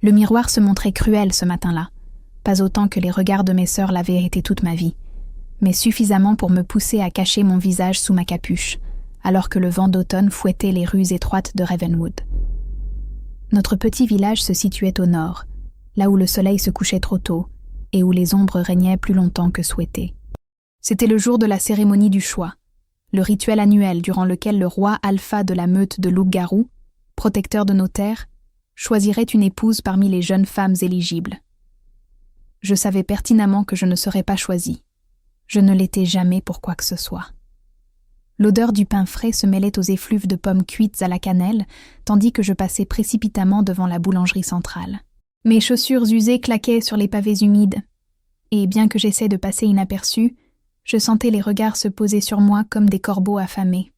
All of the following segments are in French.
Le miroir se montrait cruel ce matin-là, pas autant que les regards de mes sœurs l'avaient été toute ma vie, mais suffisamment pour me pousser à cacher mon visage sous ma capuche, alors que le vent d'automne fouettait les rues étroites de Ravenwood. Notre petit village se situait au nord, là où le soleil se couchait trop tôt et où les ombres régnaient plus longtemps que souhaité. C'était le jour de la cérémonie du choix, le rituel annuel durant lequel le roi alpha de la meute de loups-garous, protecteur de nos terres, choisirait une épouse parmi les jeunes femmes éligibles. Je savais pertinemment que je ne serais pas choisie. Je ne l'étais jamais pour quoi que ce soit. L'odeur du pain frais se mêlait aux effluves de pommes cuites à la cannelle, tandis que je passais précipitamment devant la boulangerie centrale. Mes chaussures usées claquaient sur les pavés humides, et bien que j'essaie de passer inaperçue, je sentais les regards se poser sur moi comme des corbeaux affamés.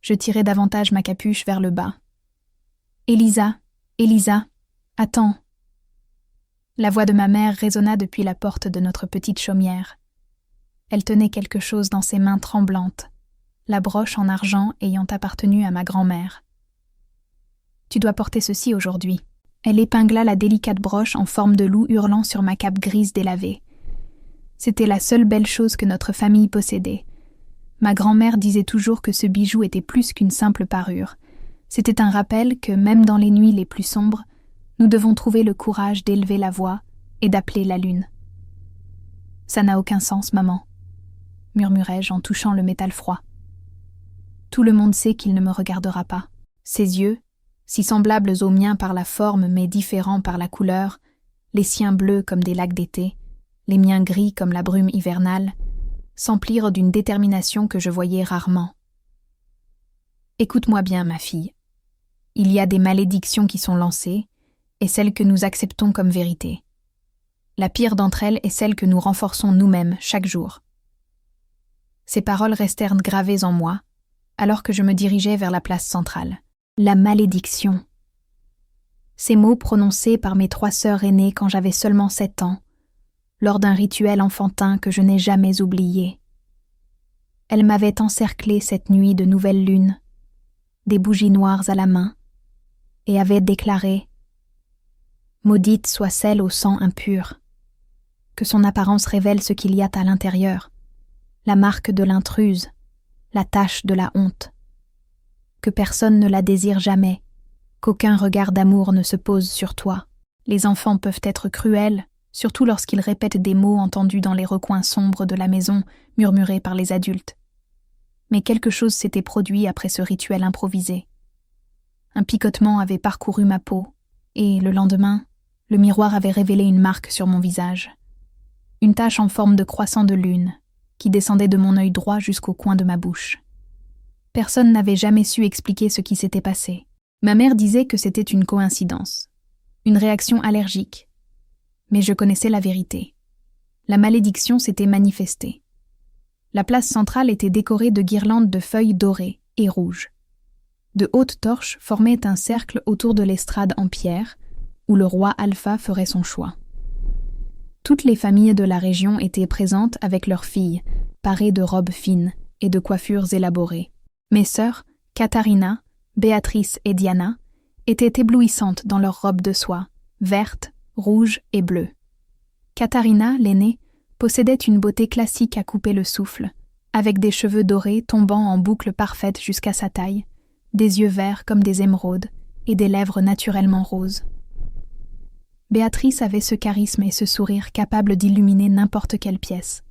Je tirai davantage ma capuche vers le bas. « Elisa, Elisa, attends !» La voix de ma mère résonna depuis la porte de notre petite chaumière. Elle tenait quelque chose dans ses mains tremblantes, la broche en argent ayant appartenu à ma grand-mère. « Tu dois porter ceci aujourd'hui. » Elle épingla la délicate broche en forme de loup hurlant sur ma cape grise délavée. C'était la seule belle chose que notre famille possédait. Ma grand-mère disait toujours que ce bijou était plus qu'une simple parure. C'était un rappel que, même dans les nuits les plus sombres, nous devons trouver le courage d'élever la voix et d'appeler la lune. « Ça n'a aucun sens, maman, » murmurai-je en touchant le métal froid. Tout le monde sait qu'il ne me regardera pas. Ses yeux, si semblables aux miens par la forme mais différents par la couleur, les siens bleus comme des lacs d'été, les miens gris comme la brume hivernale, s'emplirent d'une détermination que je voyais rarement. « Écoute-moi bien, ma fille. Il y a des malédictions qui sont lancées, et celles que nous acceptons comme vérité. La pire d'entre elles est celle que nous renforçons nous-mêmes chaque jour. » Ces paroles restèrent gravées en moi, alors que je me dirigeais vers la place centrale. La malédiction. Ces mots prononcés par mes 3 sœurs aînées quand j'avais seulement 7 ans, lors d'un rituel enfantin que je n'ai jamais oublié. Elles m'avaient encerclée cette nuit de nouvelle lune, des bougies noires à la main, et avaient déclaré « Maudite soit celle au sang impur, que son apparence révèle ce qu'il y a à l'intérieur, la marque de l'intruse, la tache de la honte. Que personne ne la désire jamais, qu'aucun regard d'amour ne se pose sur toi. Les enfants peuvent être cruels, surtout lorsqu'ils répètent des mots entendus dans les recoins sombres de la maison, murmurés par les adultes. Mais quelque chose s'était produit après ce rituel improvisé. Un picotement avait parcouru ma peau, et le lendemain, le miroir avait révélé une marque sur mon visage. Une tache en forme de croissant de lune, qui descendait de mon œil droit jusqu'au coin de ma bouche. Personne n'avait jamais su expliquer ce qui s'était passé. Ma mère disait que c'était une coïncidence, une réaction allergique. Mais je connaissais la vérité. La malédiction s'était manifestée. La place centrale était décorée de guirlandes de feuilles dorées et rouges. De hautes torches formaient un cercle autour de l'estrade en pierre, où le roi Alpha ferait son choix. Toutes les familles de la région étaient présentes avec leurs filles, parées de robes fines et de coiffures élaborées. Mes sœurs, Katharina, Béatrice et Diana, étaient éblouissantes dans leurs robes de soie, vertes, rouges et bleues. Katharina, l'aînée, possédait une beauté classique à couper le souffle, avec des cheveux dorés tombant en boucles parfaites jusqu'à sa taille, des yeux verts comme des émeraudes et des lèvres naturellement roses. Béatrice avait ce charisme et ce sourire capables d'illuminer n'importe quelle pièce.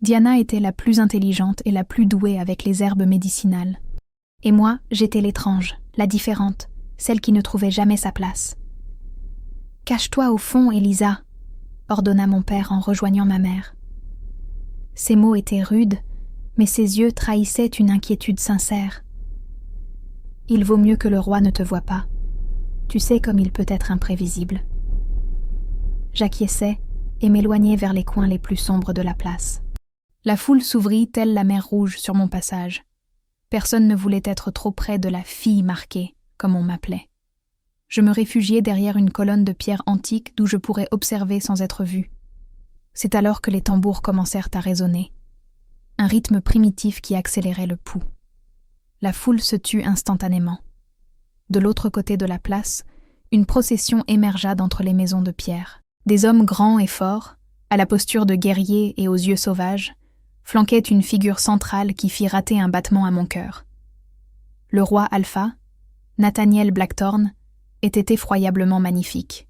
Diana était la plus intelligente et la plus douée avec les herbes médicinales. Et moi, j'étais l'étrange, la différente, celle qui ne trouvait jamais sa place. « Cache-toi au fond, Elisa !» ordonna mon père en rejoignant ma mère. Ces mots étaient rudes, mais ses yeux trahissaient une inquiétude sincère. « Il vaut mieux que le roi ne te voie pas. Tu sais comme il peut être imprévisible. » J'acquiesçai et m'éloignai vers les coins les plus sombres de la place. La foule s'ouvrit telle la mer Rouge sur mon passage. Personne ne voulait être trop près de la fille marquée, comme on m'appelait. Je me réfugiai derrière une colonne de pierre antique d'où je pourrais observer sans être vue. C'est alors que les tambours commencèrent à résonner. Un rythme primitif qui accélérait le pouls. La foule se tut instantanément. De l'autre côté de la place, une procession émergea d'entre les maisons de pierre. Des hommes grands et forts, à la posture de guerriers et aux yeux sauvages, flanquaient une figure centrale qui fit rater un battement à mon cœur. Le roi Alpha, Nathaniel Blackthorne, était effroyablement magnifique.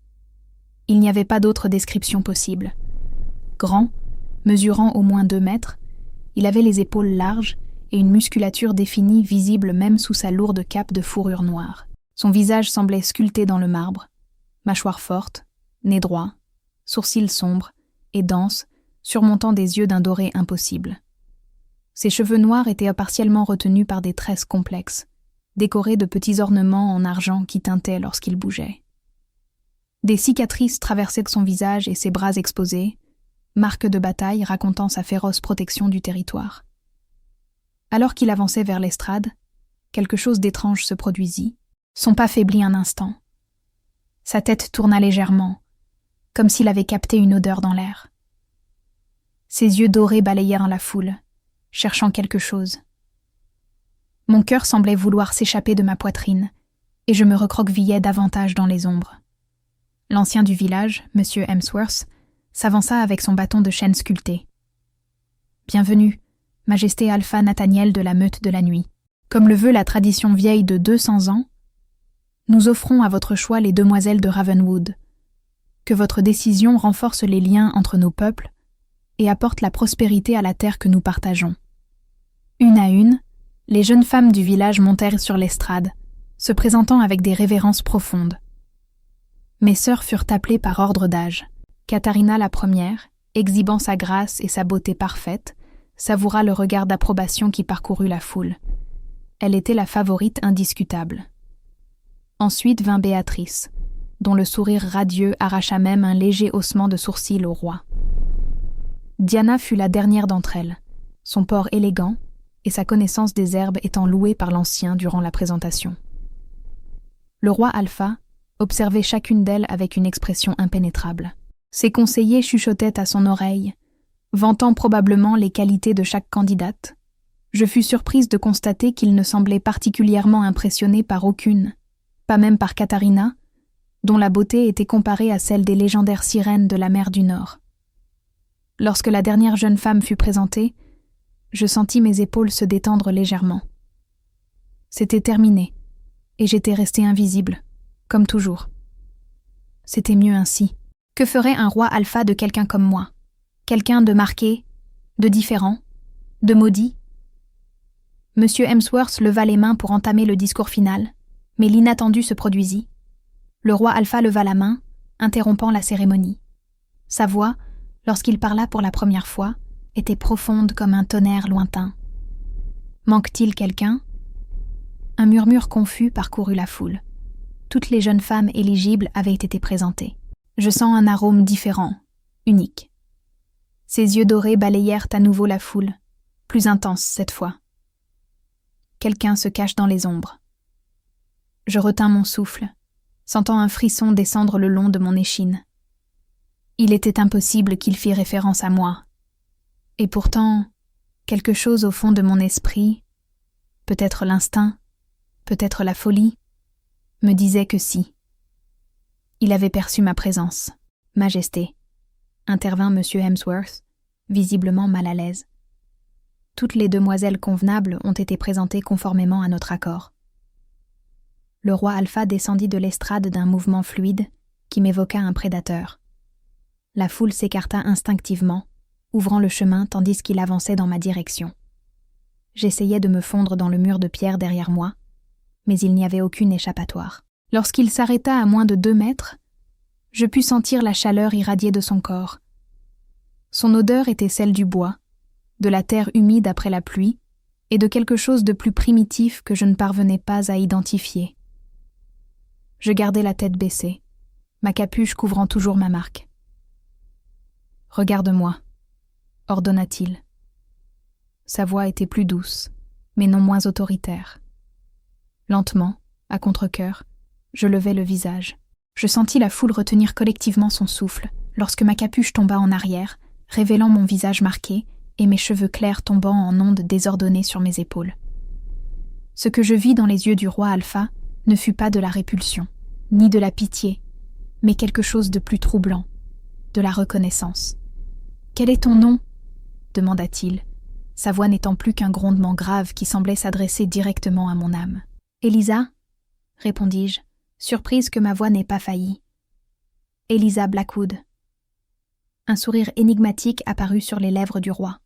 Il n'y avait pas d'autre description possible. Grand, mesurant au moins 2 mètres, il avait les épaules larges et une musculature définie visible même sous sa lourde cape de fourrure noire. Son visage semblait sculpté dans le marbre, mâchoire forte, nez droit, sourcils sombres et denses, surmontant des yeux d'un doré impossible. Ses cheveux noirs étaient partiellement retenus par des tresses complexes, décorés de petits ornements en argent qui tintaient lorsqu'il bougeait. Des cicatrices traversaient son visage et ses bras exposés, marque de bataille racontant sa féroce protection du territoire. Alors qu'il avançait vers l'estrade, quelque chose d'étrange se produisit. Son pas faiblit un instant. Sa tête tourna légèrement, comme s'il avait capté une odeur dans l'air. Ses yeux dorés balayèrent la foule, cherchant quelque chose. Mon cœur semblait vouloir s'échapper de ma poitrine, et je me recroquevillais davantage dans les ombres. L'ancien du village, M. Hemsworth, s'avança avec son bâton de chêne sculpté. « Bienvenue, Majesté Alpha Nathaniel de la Meute de la Nuit. Comme le veut la tradition vieille de 200 ans, nous offrons à votre choix les demoiselles de Ravenwood. Que votre décision renforce les liens entre nos peuples et apporte la prospérité à la terre que nous partageons. » Une à une, les jeunes femmes du village montèrent sur l'estrade, se présentant avec des révérences profondes. Mes sœurs furent appelées par ordre d'âge. Katharina la première, exhibant sa grâce et sa beauté parfaite, savoura le regard d'approbation qui parcourut la foule. Elle était la favorite indiscutable. Ensuite vint Béatrice, dont le sourire radieux arracha même un léger haussement de sourcils au roi. Diana fut la dernière d'entre elles, son port élégant et sa connaissance des herbes étant louée par l'ancien durant la présentation. Le roi Alpha observait chacune d'elles avec une expression impénétrable. Ses conseillers chuchotaient à son oreille, vantant probablement les qualités de chaque candidate. Je fus surprise de constater qu'il ne semblait particulièrement impressionné par aucune, pas même par Katharina, dont la beauté était comparée à celle des légendaires sirènes de la mer du Nord. Lorsque la dernière jeune femme fut présentée, je sentis mes épaules se détendre légèrement. C'était terminé, et j'étais restée invisible, comme toujours. C'était mieux ainsi. Que ferait un roi alpha de quelqu'un comme moi? Quelqu'un de marqué, de différent, de maudit? Monsieur Hemsworth leva les mains pour entamer le discours final, mais l'inattendu se produisit. Le roi Alpha leva la main, interrompant la cérémonie. Sa voix, lorsqu'il parla pour la première fois, était profonde comme un tonnerre lointain. Manque-t-il quelqu'un? Un murmure confus parcourut la foule. Toutes les jeunes femmes éligibles avaient été présentées. Je sens un arôme différent, unique. Ses yeux dorés balayèrent à nouveau la foule, plus intense cette fois. Quelqu'un se cache dans les ombres. Je retins mon souffle, sentant un frisson descendre le long de mon échine. Il était impossible qu'il fît référence à moi. Et pourtant, quelque chose au fond de mon esprit, peut-être l'instinct, peut-être la folie, me disait que si. Il avait perçu ma présence. « Majesté », intervint M. Hemsworth, visiblement mal à l'aise. Toutes les demoiselles convenables ont été présentées conformément à notre accord. Le roi Alpha descendit de l'estrade d'un mouvement fluide qui m'évoqua un prédateur. La foule s'écarta instinctivement, ouvrant le chemin tandis qu'il avançait dans ma direction. J'essayais de me fondre dans le mur de pierre derrière moi, mais il n'y avait aucune échappatoire. Lorsqu'il s'arrêta à moins de 2 mètres, je pus sentir la chaleur irradier de son corps. Son odeur était celle du bois, de la terre humide après la pluie, et de quelque chose de plus primitif que je ne parvenais pas à identifier. Je gardai la tête baissée, ma capuche couvrant toujours ma marque. « Regarde-moi », ordonna-t-il. Sa voix était plus douce, mais non moins autoritaire. Lentement, à contre-cœur, je levai le visage. Je sentis la foule retenir collectivement son souffle lorsque ma capuche tomba en arrière, révélant mon visage marqué et mes cheveux clairs tombant en ondes désordonnées sur mes épaules. Ce que je vis dans les yeux du roi Alpha ne fut pas de la répulsion. ni de la pitié, mais quelque chose de plus troublant, de la reconnaissance. « Quel est ton nom ?» demanda-t-il, sa voix n'étant plus qu'un grondement grave qui semblait s'adresser directement à mon âme. « Elisa ?» répondis-je, surprise que ma voix n'ait pas failli. « Elisa Blackwood. » Un sourire énigmatique apparut sur les lèvres du roi.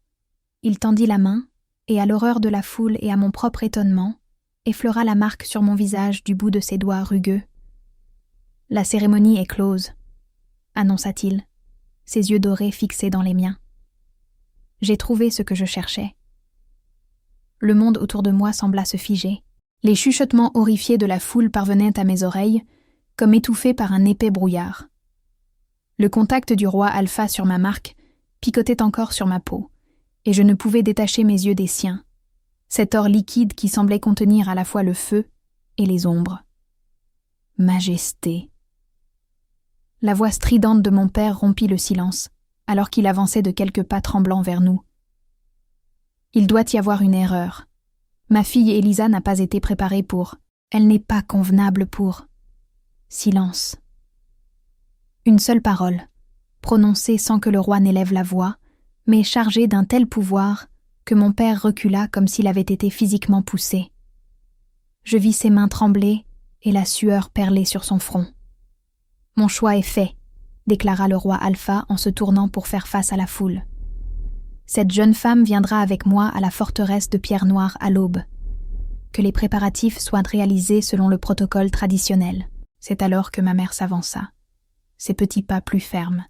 Il tendit la main, et à l'horreur de la foule et à mon propre étonnement, effleura la marque sur mon visage du bout de ses doigts rugueux. « La cérémonie est close », annonça-t-il, ses yeux dorés fixés dans les miens. J'ai trouvé ce que je cherchais. Le monde autour de moi sembla se figer. Les chuchotements horrifiés de la foule parvenaient à mes oreilles, comme étouffés par un épais brouillard. Le contact du roi Alpha sur ma marque picotait encore sur ma peau, et je ne pouvais détacher mes yeux des siens, cet or liquide qui semblait contenir à la fois le feu et les ombres. Majesté. La voix stridente de mon père rompit le silence, alors qu'il avançait de quelques pas tremblants vers nous. Il doit y avoir une erreur. Ma fille Elisa n'a pas été préparée pour. Elle n'est pas convenable pour. Silence. Une seule parole, prononcée sans que le roi n'élève la voix, mais chargée d'un tel pouvoir que mon père recula comme s'il avait été physiquement poussé. Je vis ses mains trembler et la sueur perler sur son front. « Mon choix est fait », déclara le roi Alpha en se tournant pour faire face à la foule. « Cette jeune femme viendra avec moi à la forteresse de Pierre Noire à l'aube. Que les préparatifs soient réalisés selon le protocole traditionnel. » C'est alors que ma mère s'avança, ses petits pas plus fermes,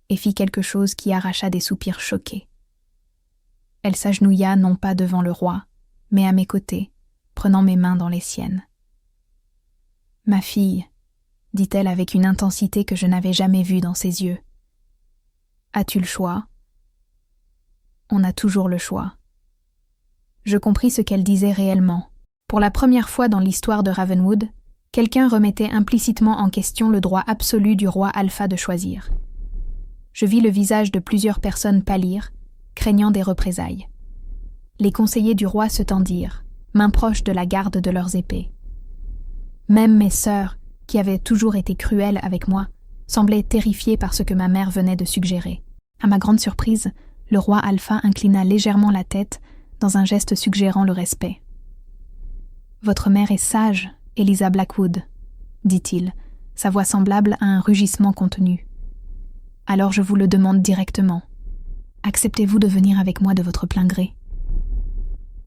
et fit quelque chose qui arracha des soupirs choqués. Elle s'agenouilla non pas devant le roi, mais à mes côtés, prenant mes mains dans les siennes. « Ma fille, » dit-elle avec une intensité que je n'avais jamais vue dans ses yeux. « As-tu le choix ?» On a toujours le choix. Je compris ce qu'elle disait réellement. Pour la première fois dans l'histoire de Ravenwood, quelqu'un remettait implicitement en question le droit absolu du roi Alpha de choisir. Je vis le visage de plusieurs personnes pâlir, craignant des représailles. Les conseillers du roi se tendirent, mains proches de la garde de leurs épées. Même mes sœurs, qui avaient toujours été cruelles avec moi, semblaient terrifiées par ce que ma mère venait de suggérer. À ma grande surprise, le roi Alpha inclina légèrement la tête dans un geste suggérant le respect. « Votre mère est sage, Elisa Blackwood, » dit-il, sa voix semblable à un rugissement contenu. « Alors je vous le demande directement. Acceptez-vous de venir avec moi de votre plein gré ?»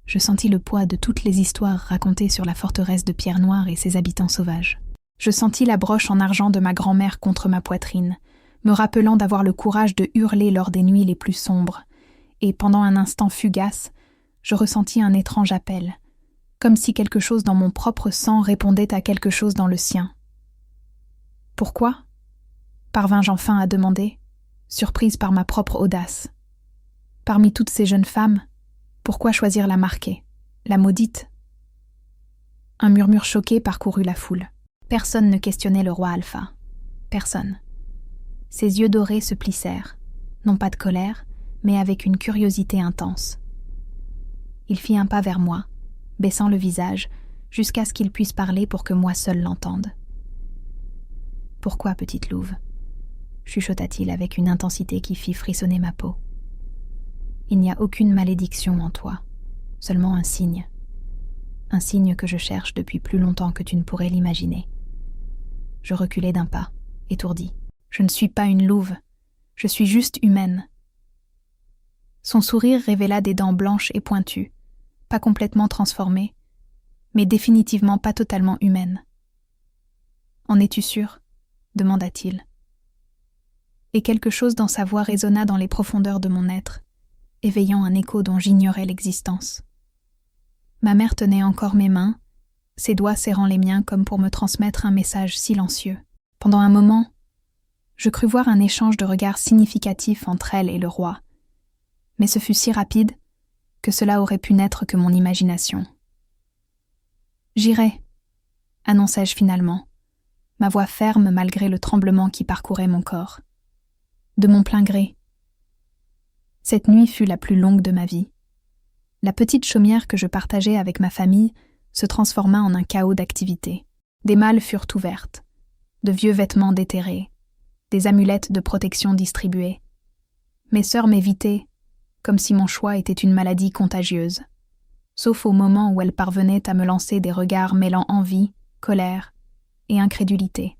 Je sentis le poids de toutes les histoires racontées sur la forteresse de Pierre Noire et ses habitants sauvages. Je sentis la broche en argent de ma grand-mère contre ma poitrine, me rappelant d'avoir le courage de hurler lors des nuits les plus sombres, et pendant un instant fugace, je ressentis un étrange appel, comme si quelque chose dans mon propre sang répondait à quelque chose dans le sien. « Pourquoi ?» parvins-je enfin à demander, surprise par ma propre audace. Parmi toutes ces jeunes femmes, pourquoi choisir la marquée, la maudite ? Un murmure choqué parcourut la foule. Personne ne questionnait le roi Alpha. Personne. Ses yeux dorés se plissèrent, non pas de colère, mais avec une curiosité intense. Il fit un pas vers moi, baissant le visage, jusqu'à ce qu'il puisse parler pour que moi seul l'entende. « Pourquoi, petite louve ?» chuchota-t-il avec une intensité qui fit frissonner ma peau. « Il n'y a aucune malédiction en toi, seulement un signe que je cherche depuis plus longtemps que tu ne pourrais l'imaginer. » Je reculai d'un pas, étourdi. « Je ne suis pas une louve, je suis juste humaine. » Son sourire révéla des dents blanches et pointues, pas complètement transformées, mais définitivement pas totalement humaines. « En es-tu sûr ?» demanda-t-il. Et quelque chose dans sa voix résonna dans les profondeurs de mon être, éveillant un écho dont j'ignorais l'existence. Ma mère tenait encore mes mains, ses doigts serrant les miens comme pour me transmettre un message silencieux. Pendant un moment, je crus voir un échange de regards significatifs entre elle et le roi, mais ce fut si rapide que cela aurait pu n'être que mon imagination. « J'irai », annonçai-je finalement, ma voix ferme malgré le tremblement qui parcourait mon corps. De mon plein gré. Cette nuit fut la plus longue de ma vie. La petite chaumière que je partageais avec ma famille se transforma en un chaos d'activités. Des malles furent ouvertes, de vieux vêtements déterrés, des amulettes de protection distribuées. Mes sœurs m'évitaient, comme si mon choix était une maladie contagieuse, sauf au moment où elles parvenaient à me lancer des regards mêlant envie, colère et incrédulité.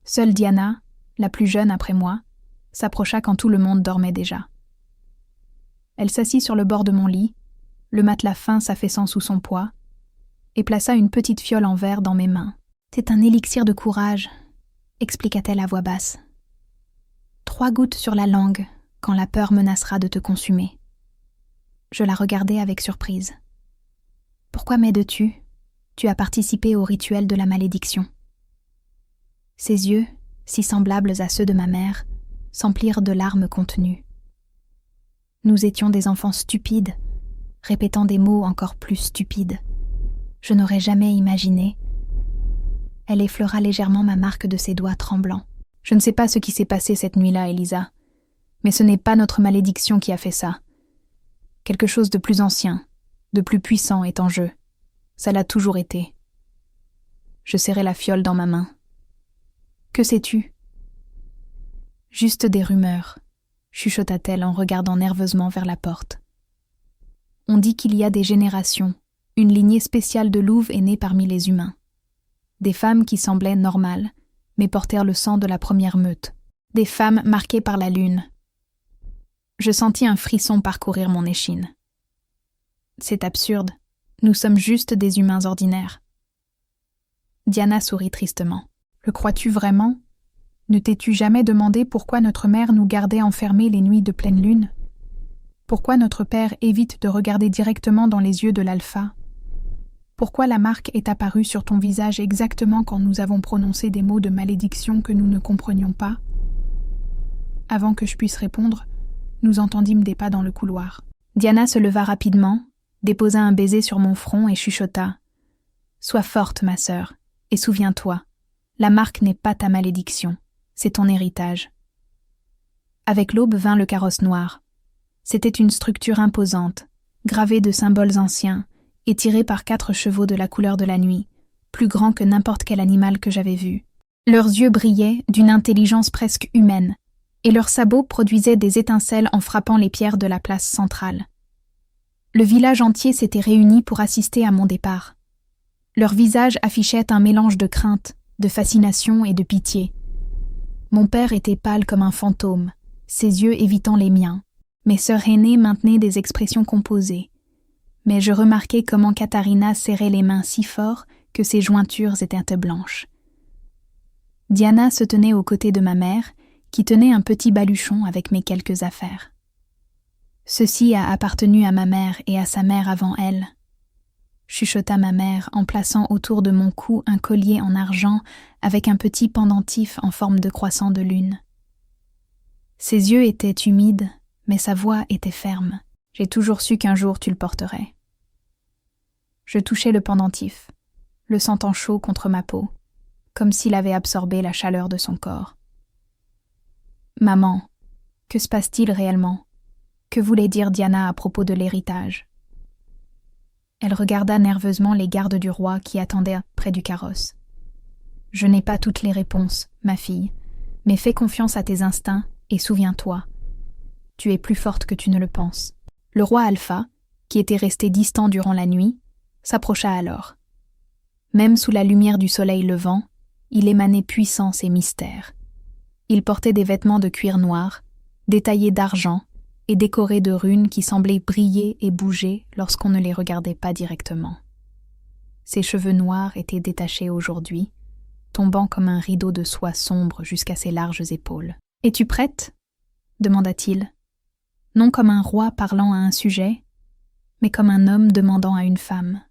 Seule Diana, la plus jeune après moi, s'approcha quand tout le monde dormait déjà. Elle s'assit sur le bord de mon lit, le matelas fin s'affaissant sous son poids, et plaça une petite fiole en verre dans mes mains. « C'est un élixir de courage », expliqua-t-elle à voix basse. 3 gouttes sur la langue, quand la peur menacera de te consumer. Je la regardai avec surprise. « Pourquoi m'aides-tu ? Tu as participé au rituel de la malédiction. » Ses yeux, si semblables à ceux de ma mère, s'emplirent de larmes contenues. Nous étions des enfants stupides, répétant des mots encore plus stupides. Je n'aurais jamais imaginé. Elle effleura légèrement ma marque de ses doigts tremblants. Je ne sais pas ce qui s'est passé cette nuit-là, Elisa, mais ce n'est pas notre malédiction qui a fait ça. Quelque chose de plus ancien, de plus puissant est en jeu. Ça l'a toujours été. Je serrai la fiole dans ma main. Que sais-tu ? Juste des rumeurs, chuchota-t-elle en regardant nerveusement vers la porte. On dit qu'il y a des générations, une lignée spéciale de louves est née parmi les humains. Des femmes qui semblaient normales, mais portèrent le sang de la première meute. Des femmes marquées par la lune. Je sentis un frisson parcourir mon échine. C'est absurde, nous sommes juste des humains ordinaires. Diana sourit tristement. Le crois-tu vraiment ? Ne t'es-tu jamais demandé pourquoi notre mère nous gardait enfermés les nuits de pleine lune ? Pourquoi notre père évite de regarder directement dans les yeux de l'alpha ? Pourquoi la marque est apparue sur ton visage exactement quand nous avons prononcé des mots de malédiction que nous ne comprenions pas ? Avant que je puisse répondre, nous entendîmes des pas dans le couloir. Diana se leva rapidement, déposa un baiser sur mon front et chuchota. « Sois forte, ma sœur, et souviens-toi, la marque n'est pas ta malédiction, c'est ton héritage. » Avec l'aube vint le carrosse noir. C'était une structure imposante, gravée de symboles anciens, et tiré par 4 chevaux de la couleur de la nuit, plus grands que n'importe quel animal que j'avais vu. Leurs yeux brillaient d'une intelligence presque humaine, et leurs sabots produisaient des étincelles en frappant les pierres de la place centrale. Le village entier s'était réuni pour assister à mon départ. Leurs visages affichaient un mélange de crainte, de fascination et de pitié. Mon père était pâle comme un fantôme, ses yeux évitant les miens. Mes sœurs aînées maintenaient des expressions composées, mais je remarquai comment Katharina serrait les mains si fort que ses jointures étaient blanches. Diana se tenait aux côtés de ma mère, qui tenait un petit baluchon avec mes quelques affaires. Ceci a appartenu à ma mère et à sa mère avant elle, chuchota ma mère en plaçant autour de mon cou un collier en argent avec un petit pendentif en forme de croissant de lune. Ses yeux étaient humides, mais sa voix était ferme. J'ai toujours su qu'un jour tu le porterais. Je touchai le pendentif, le sentant chaud contre ma peau, comme s'il avait absorbé la chaleur de son corps. Maman, que se passe-t-il réellement ? Que voulait dire Diana à propos de l'héritage ? Elle regarda nerveusement les gardes du roi qui attendaient près du carrosse. Je n'ai pas toutes les réponses, ma fille, mais fais confiance à tes instincts et souviens-toi. Tu es plus forte que tu ne le penses. Le roi Alpha, qui était resté distant durant la nuit, s'approcha alors. Même sous la lumière du soleil levant, il émanait puissance et mystère. Il portait des vêtements de cuir noir, détaillés d'argent et décorés de runes qui semblaient briller et bouger lorsqu'on ne les regardait pas directement. Ses cheveux noirs étaient détachés aujourd'hui, tombant comme un rideau de soie sombre jusqu'à ses larges épaules. « Es-tu prête ?» demanda-t-il. Non comme un roi parlant à un sujet, mais comme un homme demandant à une femme.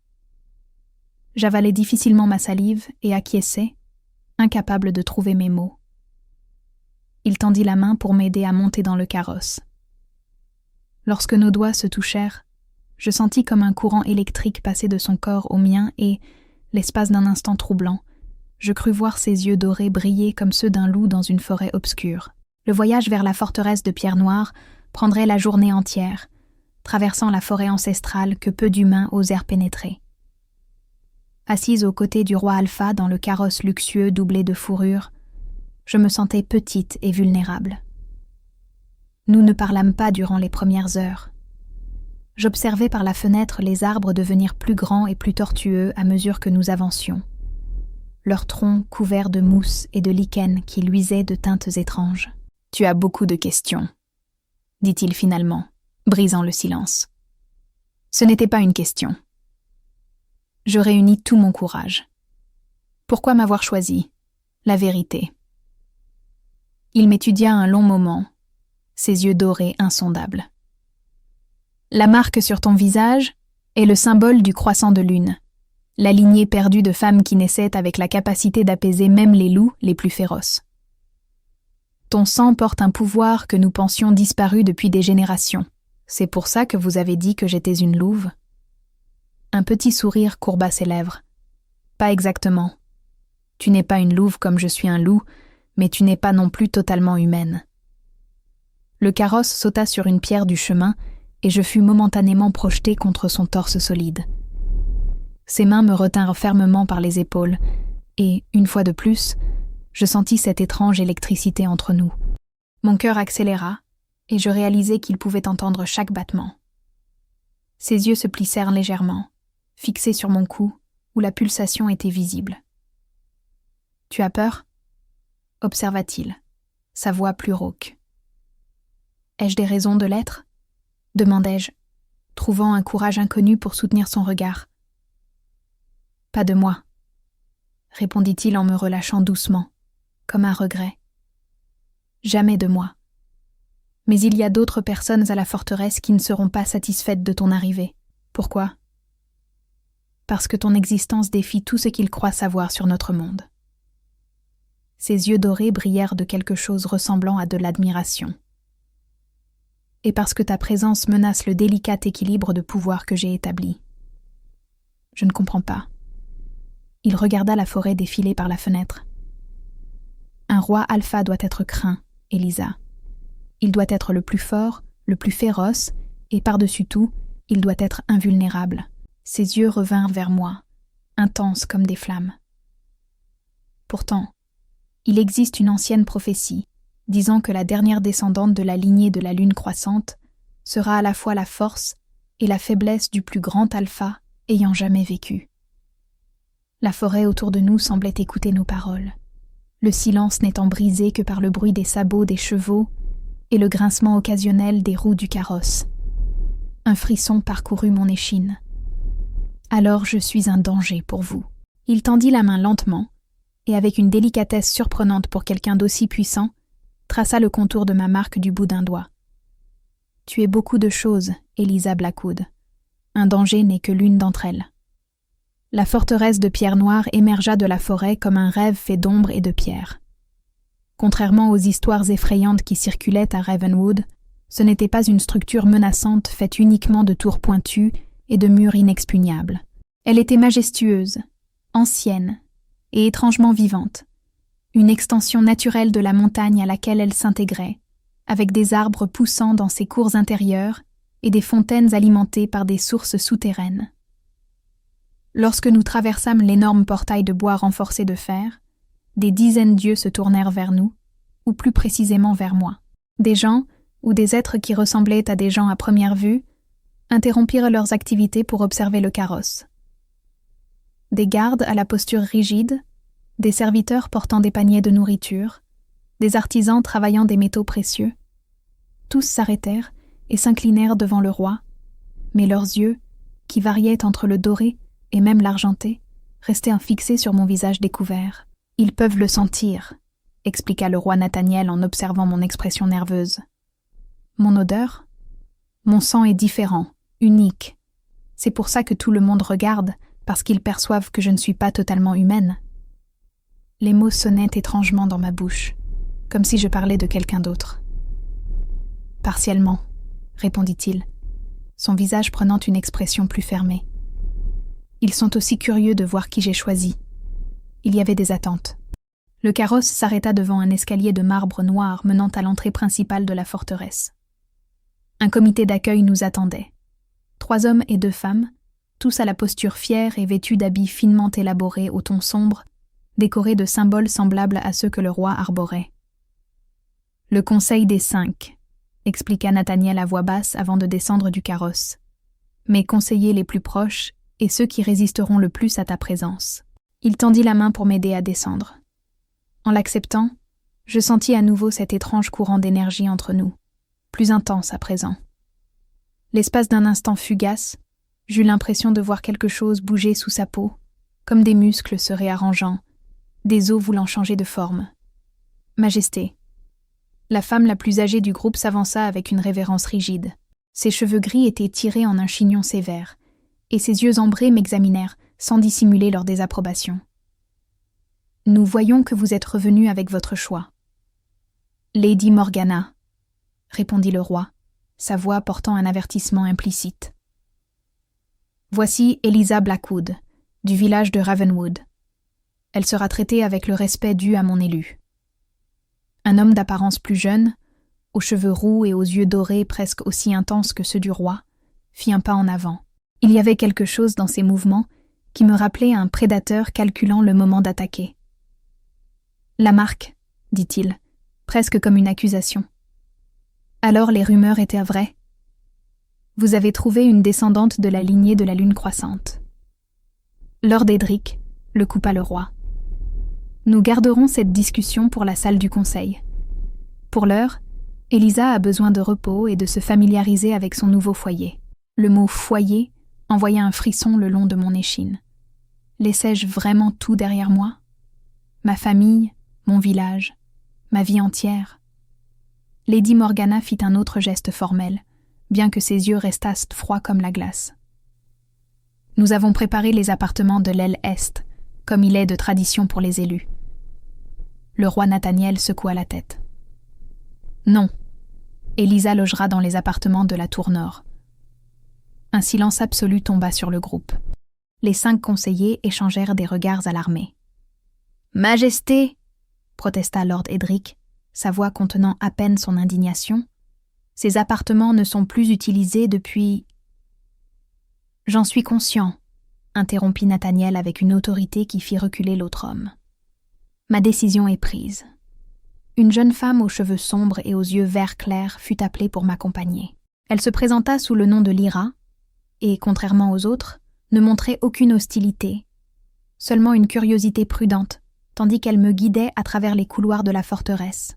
J'avalai difficilement ma salive et acquiesçai, incapable de trouver mes mots. Il tendit la main pour m'aider à monter dans le carrosse. Lorsque nos doigts se touchèrent, je sentis comme un courant électrique passer de son corps au mien et, l'espace d'un instant troublant, je crus voir ses yeux dorés briller comme ceux d'un loup dans une forêt obscure. Le voyage vers la forteresse de Pierre Noire prendrait la journée entière, traversant la forêt ancestrale que peu d'humains osèrent pénétrer. Assise aux côtés du roi Alpha dans le carrosse luxueux doublé de fourrure, je me sentais petite et vulnérable. Nous ne parlâmes pas durant les premières heures. J'observais par la fenêtre les arbres devenir plus grands et plus tortueux à mesure que nous avancions, leurs troncs couverts de mousse et de lichen qui luisaient de teintes étranges. « Tu as beaucoup de questions », dit-il finalement, brisant le silence. Ce n'était pas une question. Je réunis tout mon courage. Pourquoi m'avoir choisi? La vérité. Il m'étudia un long moment, ses yeux dorés insondables. La marque sur ton visage est le symbole du croissant de lune, la lignée perdue de femmes qui naissaient avec la capacité d'apaiser même les loups les plus féroces. Ton sang porte un pouvoir que nous pensions disparu depuis des générations. C'est pour ça que vous avez dit que j'étais une louve? Un petit sourire courba ses lèvres. Pas exactement. Tu n'es pas une louve comme je suis un loup, mais tu n'es pas non plus totalement humaine. Le carrosse sauta sur une pierre du chemin et je fus momentanément projetée contre son torse solide. Ses mains me retinrent fermement par les épaules et, une fois de plus, je sentis cette étrange électricité entre nous. Mon cœur accéléra et je réalisai qu'il pouvait entendre chaque battement. Ses yeux se plissèrent légèrement, fixés sur mon cou, où la pulsation était visible. « Tu as peur ?» observa-t-il, sa voix plus rauque. « Ai-je des raisons de l'être ?» demandai-je, trouvant un courage inconnu pour soutenir son regard. « Pas de moi », répondit-il en me relâchant doucement, comme un regret. « Jamais de moi. Mais il y a d'autres personnes à la forteresse qui ne seront pas satisfaites de ton arrivée. Pourquoi ? Parce que ton existence défie tout ce qu'ils croient savoir sur notre monde. » Ses yeux dorés brillèrent de quelque chose ressemblant à de l'admiration. « Et parce que ta présence menace le délicat équilibre de pouvoir que j'ai établi. » Je ne comprends pas. Il regarda la forêt défiler par la fenêtre. « Un roi alpha doit être craint, Elisa. Il doit être le plus fort, le plus féroce, et par-dessus tout, il doit être invulnérable. » Ses yeux revinrent vers moi, intenses comme des flammes. Pourtant, il existe une ancienne prophétie, disant que la dernière descendante de la lignée de la lune croissante sera à la fois la force et la faiblesse du plus grand alpha ayant jamais vécu. La forêt autour de nous semblait écouter nos paroles, le silence n'étant brisé que par le bruit des sabots des chevaux et le grincement occasionnel des roues du carrosse. Un frisson parcourut mon échine. Alors je suis un danger pour vous. Il tendit la main lentement, et avec une délicatesse surprenante pour quelqu'un d'aussi puissant, traça le contour de ma marque du bout d'un doigt. Tu es beaucoup de choses, Elisa Blackwood. Un danger n'est que l'une d'entre elles. La forteresse de pierre noire émergea de la forêt comme un rêve fait d'ombre et de pierre. Contrairement aux histoires effrayantes qui circulaient à Ravenwood, ce n'était pas une structure menaçante faite uniquement de tours pointues et de murs inexpugnables. Elle était majestueuse, ancienne et étrangement vivante, une extension naturelle de la montagne à laquelle elle s'intégrait, avec des arbres poussant dans ses cours intérieures et des fontaines alimentées par des sources souterraines. Lorsque nous traversâmes l'énorme portail de bois renforcé de fer, des dizaines d'yeux se tournèrent vers nous, ou plus précisément vers moi. Des gens, ou des êtres qui ressemblaient à des gens à première vue, interrompirent leurs activités pour observer le carrosse. Des gardes à la posture rigide, des serviteurs portant des paniers de nourriture, des artisans travaillant des métaux précieux, tous s'arrêtèrent et s'inclinèrent devant le roi, mais leurs yeux, qui variaient entre le doré et même l'argenté, restaient fixés sur mon visage découvert. « Ils peuvent le sentir », expliqua le roi Nathaniel en observant mon expression nerveuse. « Mon odeur ? Mon sang est différent, unique. C'est pour ça que tout le monde regarde, parce qu'ils perçoivent que je ne suis pas totalement humaine. » Les mots sonnaient étrangement dans ma bouche, comme si je parlais de quelqu'un d'autre. « Partiellement », répondit-il, son visage prenant une expression plus fermée. « Ils sont aussi curieux de voir qui j'ai choisi. » Il y avait des attentes. Le carrosse s'arrêta devant un escalier de marbre noir menant à l'entrée principale de la forteresse. Un comité d'accueil nous attendait. 3 hommes et 2 femmes, tous à la posture fière et vêtus d'habits finement élaborés au ton sombre, décorés de symboles semblables à ceux que le roi arborait. « Le Conseil des 5, expliqua Nathaniel à voix basse avant de descendre du carrosse. « Mes conseillers les plus proches et ceux qui résisteront le plus à ta présence. » Il tendit la main pour m'aider à descendre. En l'acceptant, je sentis à nouveau cet étrange courant d'énergie entre nous, plus intense à présent. L'espace d'un instant fugace, j'eus l'impression de voir quelque chose bouger sous sa peau, comme des muscles se réarrangeant, des os voulant changer de forme. « Majesté. » La femme la plus âgée du groupe s'avança avec une révérence rigide. Ses cheveux gris étaient tirés en un chignon sévère, et ses yeux ambrés m'examinèrent, sans dissimuler leur désapprobation. « Nous voyons que vous êtes revenu avec votre choix. »« Lady Morgana, » répondit le roi, sa voix portant un avertissement implicite. « Voici Eliza Blackwood, du village de Ravenwood. Elle sera traitée avec le respect dû à mon élu. » Un homme d'apparence plus jeune, aux cheveux roux et aux yeux dorés presque aussi intenses que ceux du roi, fit un pas en avant. Il y avait quelque chose dans ses mouvements qui me rappelait un prédateur calculant le moment d'attaquer. « La marque, » dit-il, presque comme une accusation. Alors les rumeurs étaient vraies. Vous avez trouvé une descendante de la lignée de la lune croissante. Lord Edric, le coupa le roi. Nous garderons cette discussion pour la salle du conseil. Pour l'heure, Eliza a besoin de repos et de se familiariser avec son nouveau foyer. Le mot « foyer » envoya un frisson le long de mon échine. Laissais-je vraiment tout derrière moi? Ma famille, mon village, ma vie entière. Lady Morgana fit un autre geste formel, bien que ses yeux restassent froids comme la glace. Nous avons préparé les appartements de l'aile Est, comme il est de tradition pour les élus. Le roi Nathaniel secoua la tête. Non, Eliza logera dans les appartements de la tour nord. Un silence absolu tomba sur le groupe. Les 5 conseillers échangèrent des regards alarmés. « Majesté !» protesta Lord Edric, sa voix contenant à peine son indignation. « Ces appartements ne sont plus utilisés depuis... » « J'en suis conscient, » interrompit Nathaniel avec une autorité qui fit reculer l'autre homme. « Ma décision est prise. » Une jeune femme aux cheveux sombres et aux yeux vert clair fut appelée pour m'accompagner. Elle se présenta sous le nom de Lyra et, contrairement aux autres, ne montrait aucune hostilité, seulement une curiosité prudente, tandis qu'elle me guidait à travers les couloirs de la forteresse.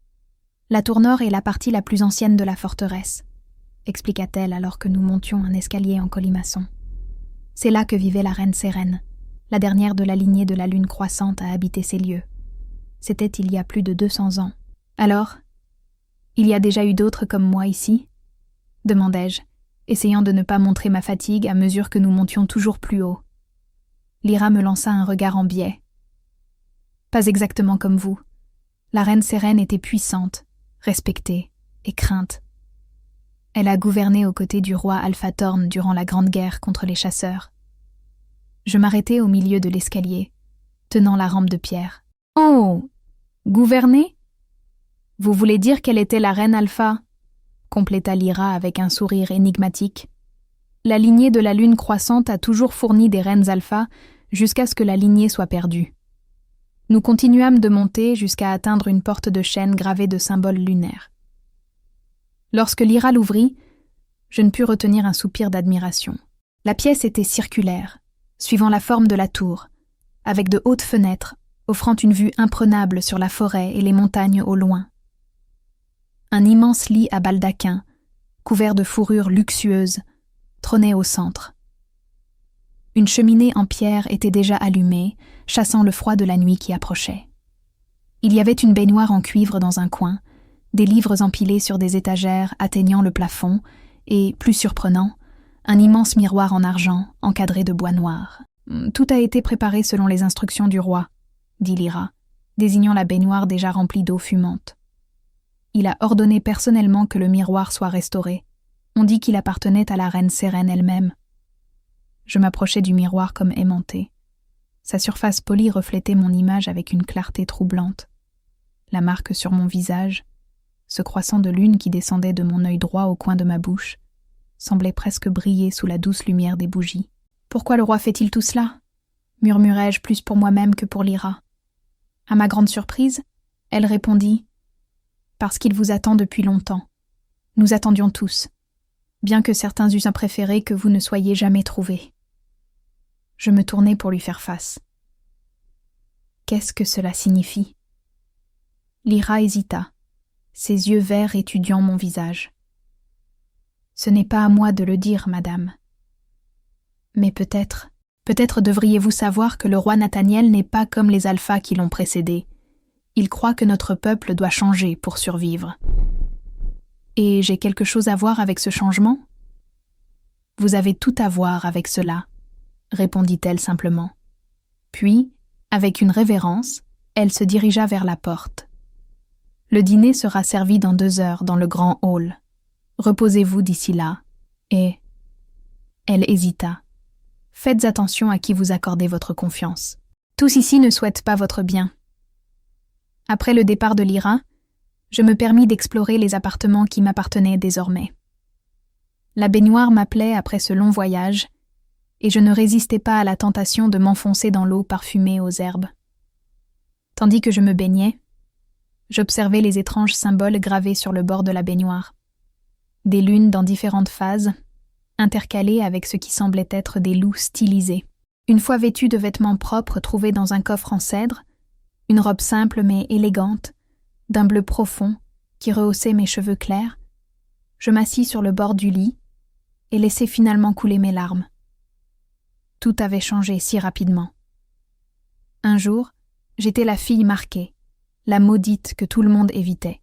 « La tour nord est la partie la plus ancienne de la forteresse, » expliqua-t-elle alors que nous montions un escalier en colimaçon. « C'est là que vivait la reine Sérène, la dernière de la lignée de la lune croissante à habiter ces lieux. C'était il y a plus de 200 ans. Alors, il y a déjà eu d'autres comme moi ici ?» demandai-je, essayant de ne pas montrer ma fatigue à mesure que nous montions toujours plus haut. Lyra me lança un regard en biais. « Pas exactement comme vous. La reine Sérène était puissante, respectée et crainte. Elle a gouverné aux côtés du roi Alphathorn durant la Grande Guerre contre les chasseurs. » Je m'arrêtai au milieu de l'escalier, tenant la rampe de pierre. « Oh, gouverner? Vous voulez dire qu'elle était la reine Alpha ?» compléta Lyra avec un sourire énigmatique. « La lignée de la lune croissante a toujours fourni des reines Alpha jusqu'à ce que la lignée soit perdue. » Nous continuâmes de monter jusqu'à atteindre une porte de chêne gravée de symboles lunaires. Lorsque Lyra l'ouvrit, je ne pus retenir un soupir d'admiration. La pièce était circulaire, suivant la forme de la tour, avec de hautes fenêtres, offrant une vue imprenable sur la forêt et les montagnes au loin. Un immense lit à baldaquin, couvert de fourrures luxueuses, trônait au centre. Une cheminée en pierre était déjà allumée, chassant le froid de la nuit qui approchait. Il y avait une baignoire en cuivre dans un coin, des livres empilés sur des étagères atteignant le plafond et, plus surprenant, un immense miroir en argent encadré de bois noir. « Tout a été préparé selon les instructions du roi, » dit Lyra, désignant la baignoire déjà remplie d'eau fumante. Il a ordonné personnellement que le miroir soit restauré. On dit qu'il appartenait à la reine Sérène elle-même. Je m'approchai du miroir comme aimantée. Sa surface polie reflétait mon image avec une clarté troublante. La marque sur mon visage, ce croissant de lune qui descendait de mon œil droit au coin de ma bouche, semblait presque briller sous la douce lumière des bougies. Pourquoi le roi fait-il tout cela ? Murmurai-je plus pour moi-même que pour Lyra. À ma grande surprise, elle répondit « Parce qu'il vous attend depuis longtemps. Nous attendions tous, bien que certains eussent préféré que vous ne soyez jamais trouvés. » Je me tournai pour lui faire face. Qu'est-ce que cela signifie ? Lyra hésita, ses yeux verts étudiant mon visage. Ce n'est pas à moi de le dire, madame. Mais peut-être devriez-vous savoir que le roi Nathaniel n'est pas comme les alphas qui l'ont précédé. Il croit que notre peuple doit changer pour survivre. Et j'ai quelque chose à voir avec ce changement ? Vous avez tout à voir avec cela, répondit-elle simplement. Puis, avec une révérence, elle se dirigea vers la porte. Le dîner sera servi dans 2 heures dans le grand hall. Reposez-vous d'ici là, et... Elle hésita. Faites attention à qui vous accordez votre confiance. Tous ici ne souhaitent pas votre bien. Après le départ de Lyra, je me permis d'explorer les appartements qui m'appartenaient désormais. La baignoire m'appelait après ce long voyage, et je ne résistais pas à la tentation de m'enfoncer dans l'eau parfumée aux herbes. Tandis que je me baignais, j'observais les étranges symboles gravés sur le bord de la baignoire. Des lunes dans différentes phases, intercalées avec ce qui semblait être des loups stylisés. Une fois vêtue de vêtements propres trouvés dans un coffre en cèdre, une robe simple mais élégante, d'un bleu profond qui rehaussait mes cheveux clairs, je m'assis sur le bord du lit et laissai finalement couler mes larmes. Tout avait changé si rapidement. Un jour, j'étais la fille marquée, la maudite que tout le monde évitait.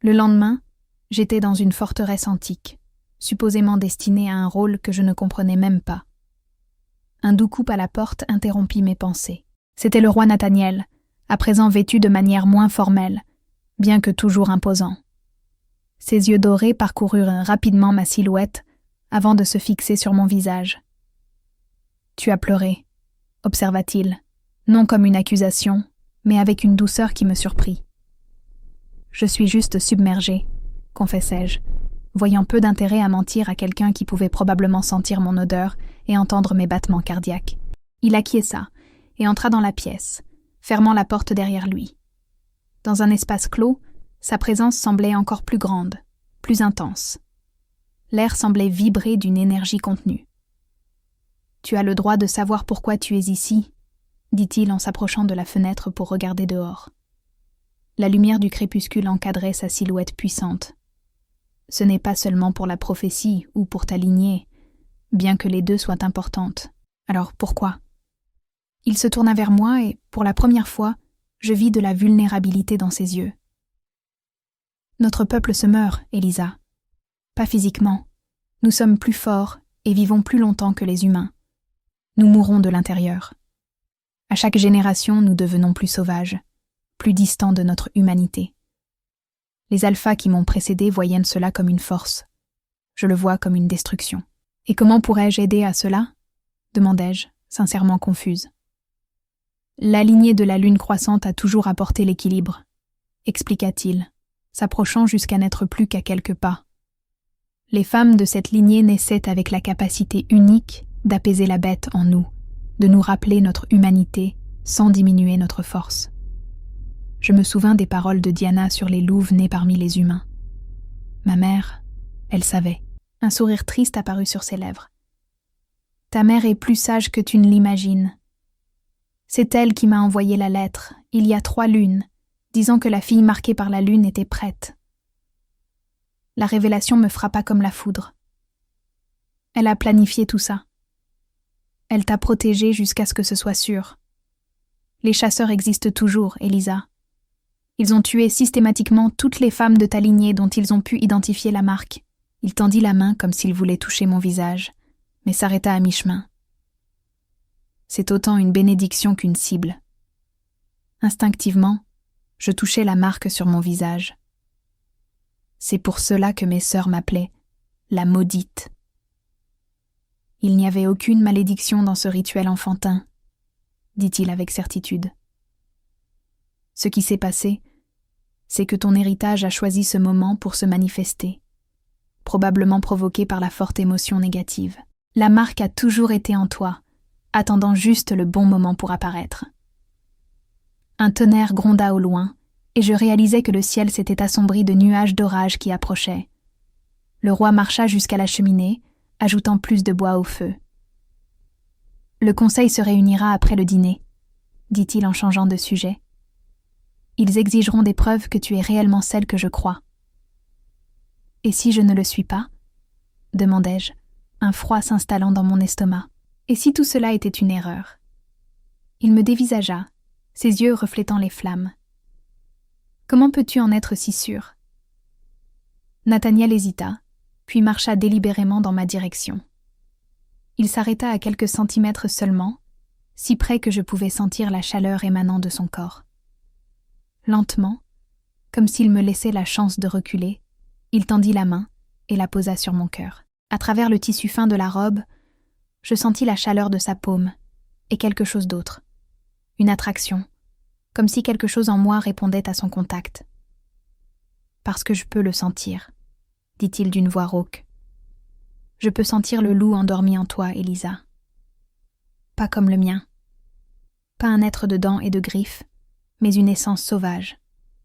Le lendemain, j'étais dans une forteresse antique, supposément destinée à un rôle que je ne comprenais même pas. Un doux coup à la porte interrompit mes pensées. C'était le roi Nathaniel, à présent vêtu de manière moins formelle, bien que toujours imposant. Ses yeux dorés parcoururent rapidement ma silhouette avant de se fixer sur mon visage. « Tu as pleuré », observa-t-il, non comme une accusation, mais avec une douceur qui me surprit. « Je suis juste submergée », confessai-je, voyant peu d'intérêt à mentir à quelqu'un qui pouvait probablement sentir mon odeur et entendre mes battements cardiaques. Il acquiesça et entra dans la pièce, fermant la porte derrière lui. Dans un espace clos, sa présence semblait encore plus grande, plus intense. L'air semblait vibrer d'une énergie contenue. « Tu as le droit de savoir pourquoi tu es ici », dit-il en s'approchant de la fenêtre pour regarder dehors. La lumière du crépuscule encadrait sa silhouette puissante. Ce n'est pas seulement pour la prophétie ou pour ta lignée, bien que les deux soient importantes. Alors pourquoi ? Il se tourna vers moi et, pour la première fois, je vis de la vulnérabilité dans ses yeux. Notre peuple se meurt, Elisa. Pas physiquement. Nous sommes plus forts et vivons plus longtemps que les humains. Nous mourrons de l'intérieur. À chaque génération, nous devenons plus sauvages, plus distants de notre humanité. Les alphas qui m'ont précédé voyaient cela comme une force. Je le vois comme une destruction. Et comment pourrais-je aider à cela ? Demandai-je, sincèrement confuse. La lignée de la lune croissante a toujours apporté l'équilibre, expliqua-t-il, s'approchant jusqu'à n'être plus qu'à quelques pas. Les femmes de cette lignée naissaient avec la capacité unique d'apaiser la bête en nous, de nous rappeler notre humanité sans diminuer notre force. Je me souvins des paroles de Diana sur les louves nées parmi les humains. Ma mère, elle savait. Un sourire triste apparut sur ses lèvres. Ta mère est plus sage que tu ne l'imagines. C'est elle qui m'a envoyé la lettre, il y a 3 lunes, disant que la fille marquée par la lune était prête. La révélation me frappa comme la foudre. Elle a planifié tout ça. Elle t'a protégée jusqu'à ce que ce soit sûr. Les chasseurs existent toujours, Elisa. Ils ont tué systématiquement toutes les femmes de ta lignée dont ils ont pu identifier la marque. Il tendit la main comme s'il voulait toucher mon visage, mais s'arrêta à mi-chemin. C'est autant une bénédiction qu'une cible. Instinctivement, je touchai la marque sur mon visage. C'est pour cela que mes sœurs m'appelaient la maudite. Il n'y avait aucune malédiction dans ce rituel enfantin, dit-il avec certitude. Ce qui s'est passé, c'est que ton héritage a choisi ce moment pour se manifester, probablement provoqué par la forte émotion négative. La marque a toujours été en toi, attendant juste le bon moment pour apparaître. Un tonnerre gronda au loin, et je réalisai que le ciel s'était assombri de nuages d'orage qui approchaient. Le roi marcha jusqu'à la cheminée, ajoutant plus de bois au feu. « Le conseil se réunira après le dîner, » dit-il en changeant de sujet. « Ils exigeront des preuves que tu es réellement celle que je crois. »« Et si je ne le suis pas ?» demandai-je, un froid s'installant dans mon estomac. « Et si tout cela était une erreur ?» Il me dévisagea, ses yeux reflétant les flammes. « Comment peux-tu en être si sûr ?» Nathaniel hésita, puis marcha délibérément dans ma direction. Il s'arrêta à quelques centimètres seulement, si près que je pouvais sentir la chaleur émanant de son corps. Lentement, comme s'il me laissait la chance de reculer, il tendit la main et la posa sur mon cœur. À travers le tissu fin de la robe, je sentis la chaleur de sa paume et quelque chose d'autre. Une attraction, comme si quelque chose en moi répondait à son contact. « Parce que je peux le sentir », dit-il d'une voix rauque. « Je peux sentir le loup endormi en toi, Elisa. Pas comme le mien. Pas un être de dents et de griffes, mais une essence sauvage,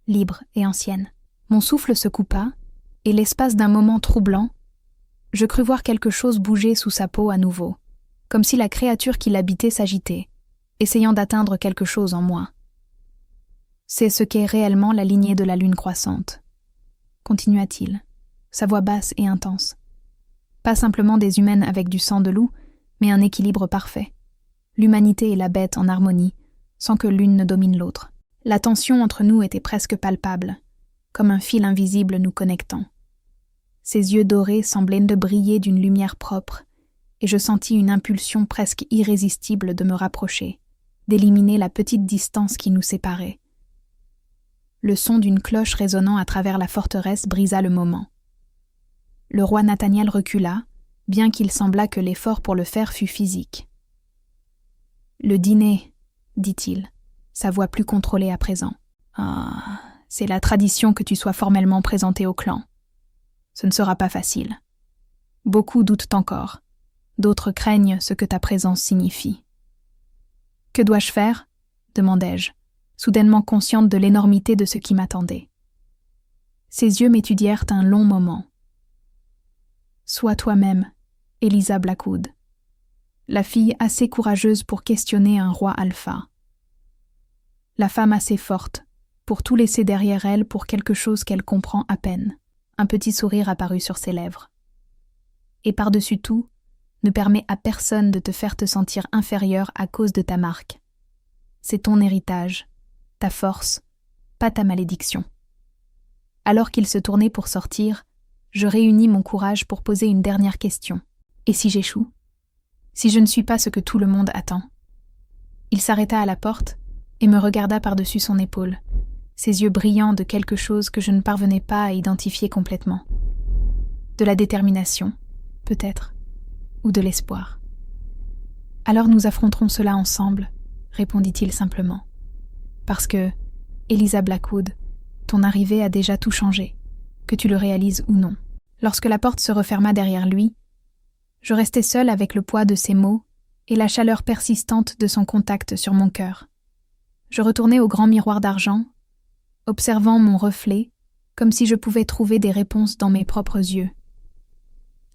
libre et ancienne. » Mon souffle se coupa, et l'espace d'un moment troublant, je crus voir quelque chose bouger sous sa peau à nouveau, comme si la créature qui l'habitait s'agitait, essayant d'atteindre quelque chose en moi. C'est ce qu'est réellement la lignée de la lune croissante, continua-t-il, sa voix basse et intense. Pas simplement des humaines avec du sang de loup, mais un équilibre parfait. L'humanité et la bête en harmonie, sans que l'une ne domine l'autre. La tension entre nous était presque palpable, comme un fil invisible nous connectant. Ses yeux dorés semblaient de briller d'une lumière propre, et je sentis une impulsion presque irrésistible de me rapprocher, d'éliminer la petite distance qui nous séparait. Le son d'une cloche résonnant à travers la forteresse brisa le moment. Le roi Nathaniel recula, bien qu'il semblât que l'effort pour le faire fût physique. « Le dîner, » dit-il, sa voix plus contrôlée à présent. « Ah, c'est la tradition que tu sois formellement présenté au clan. Ce ne sera pas facile. Beaucoup doutent encore. D'autres craignent ce que ta présence signifie. »« Que dois-je faire ?» demandai-je, soudainement consciente de l'énormité de ce qui m'attendait. Ses yeux m'étudièrent un long moment. « Sois toi-même, Elisa Blackwood, la fille assez courageuse pour questionner un roi alpha. La femme assez forte pour tout laisser derrière elle pour quelque chose qu'elle comprend à peine. » Un petit sourire apparut sur ses lèvres. « Et par-dessus tout, ne permets à personne de te faire te sentir inférieur à cause de ta marque. C'est ton héritage, ta force, pas ta malédiction. » Alors qu'il se tournait pour sortir, je réunis mon courage pour poser une dernière question. « Et si j'échoue ? Si je ne suis pas ce que tout le monde attend ?» Il s'arrêta à la porte et me regarda par-dessus son épaule, ses yeux brillants de quelque chose que je ne parvenais pas à identifier complètement. De la détermination, peut-être, ou de l'espoir. « Alors nous affronterons cela ensemble, » répondit-il simplement. « Parce que, Elisa Blackwood, ton arrivée a déjà tout changé, que tu le réalises ou non. » Lorsque la porte se referma derrière lui, je restai seule avec le poids de ses mots et la chaleur persistante de son contact sur mon cœur. Je retournai au grand miroir d'argent, observant mon reflet, comme si je pouvais trouver des réponses dans mes propres yeux.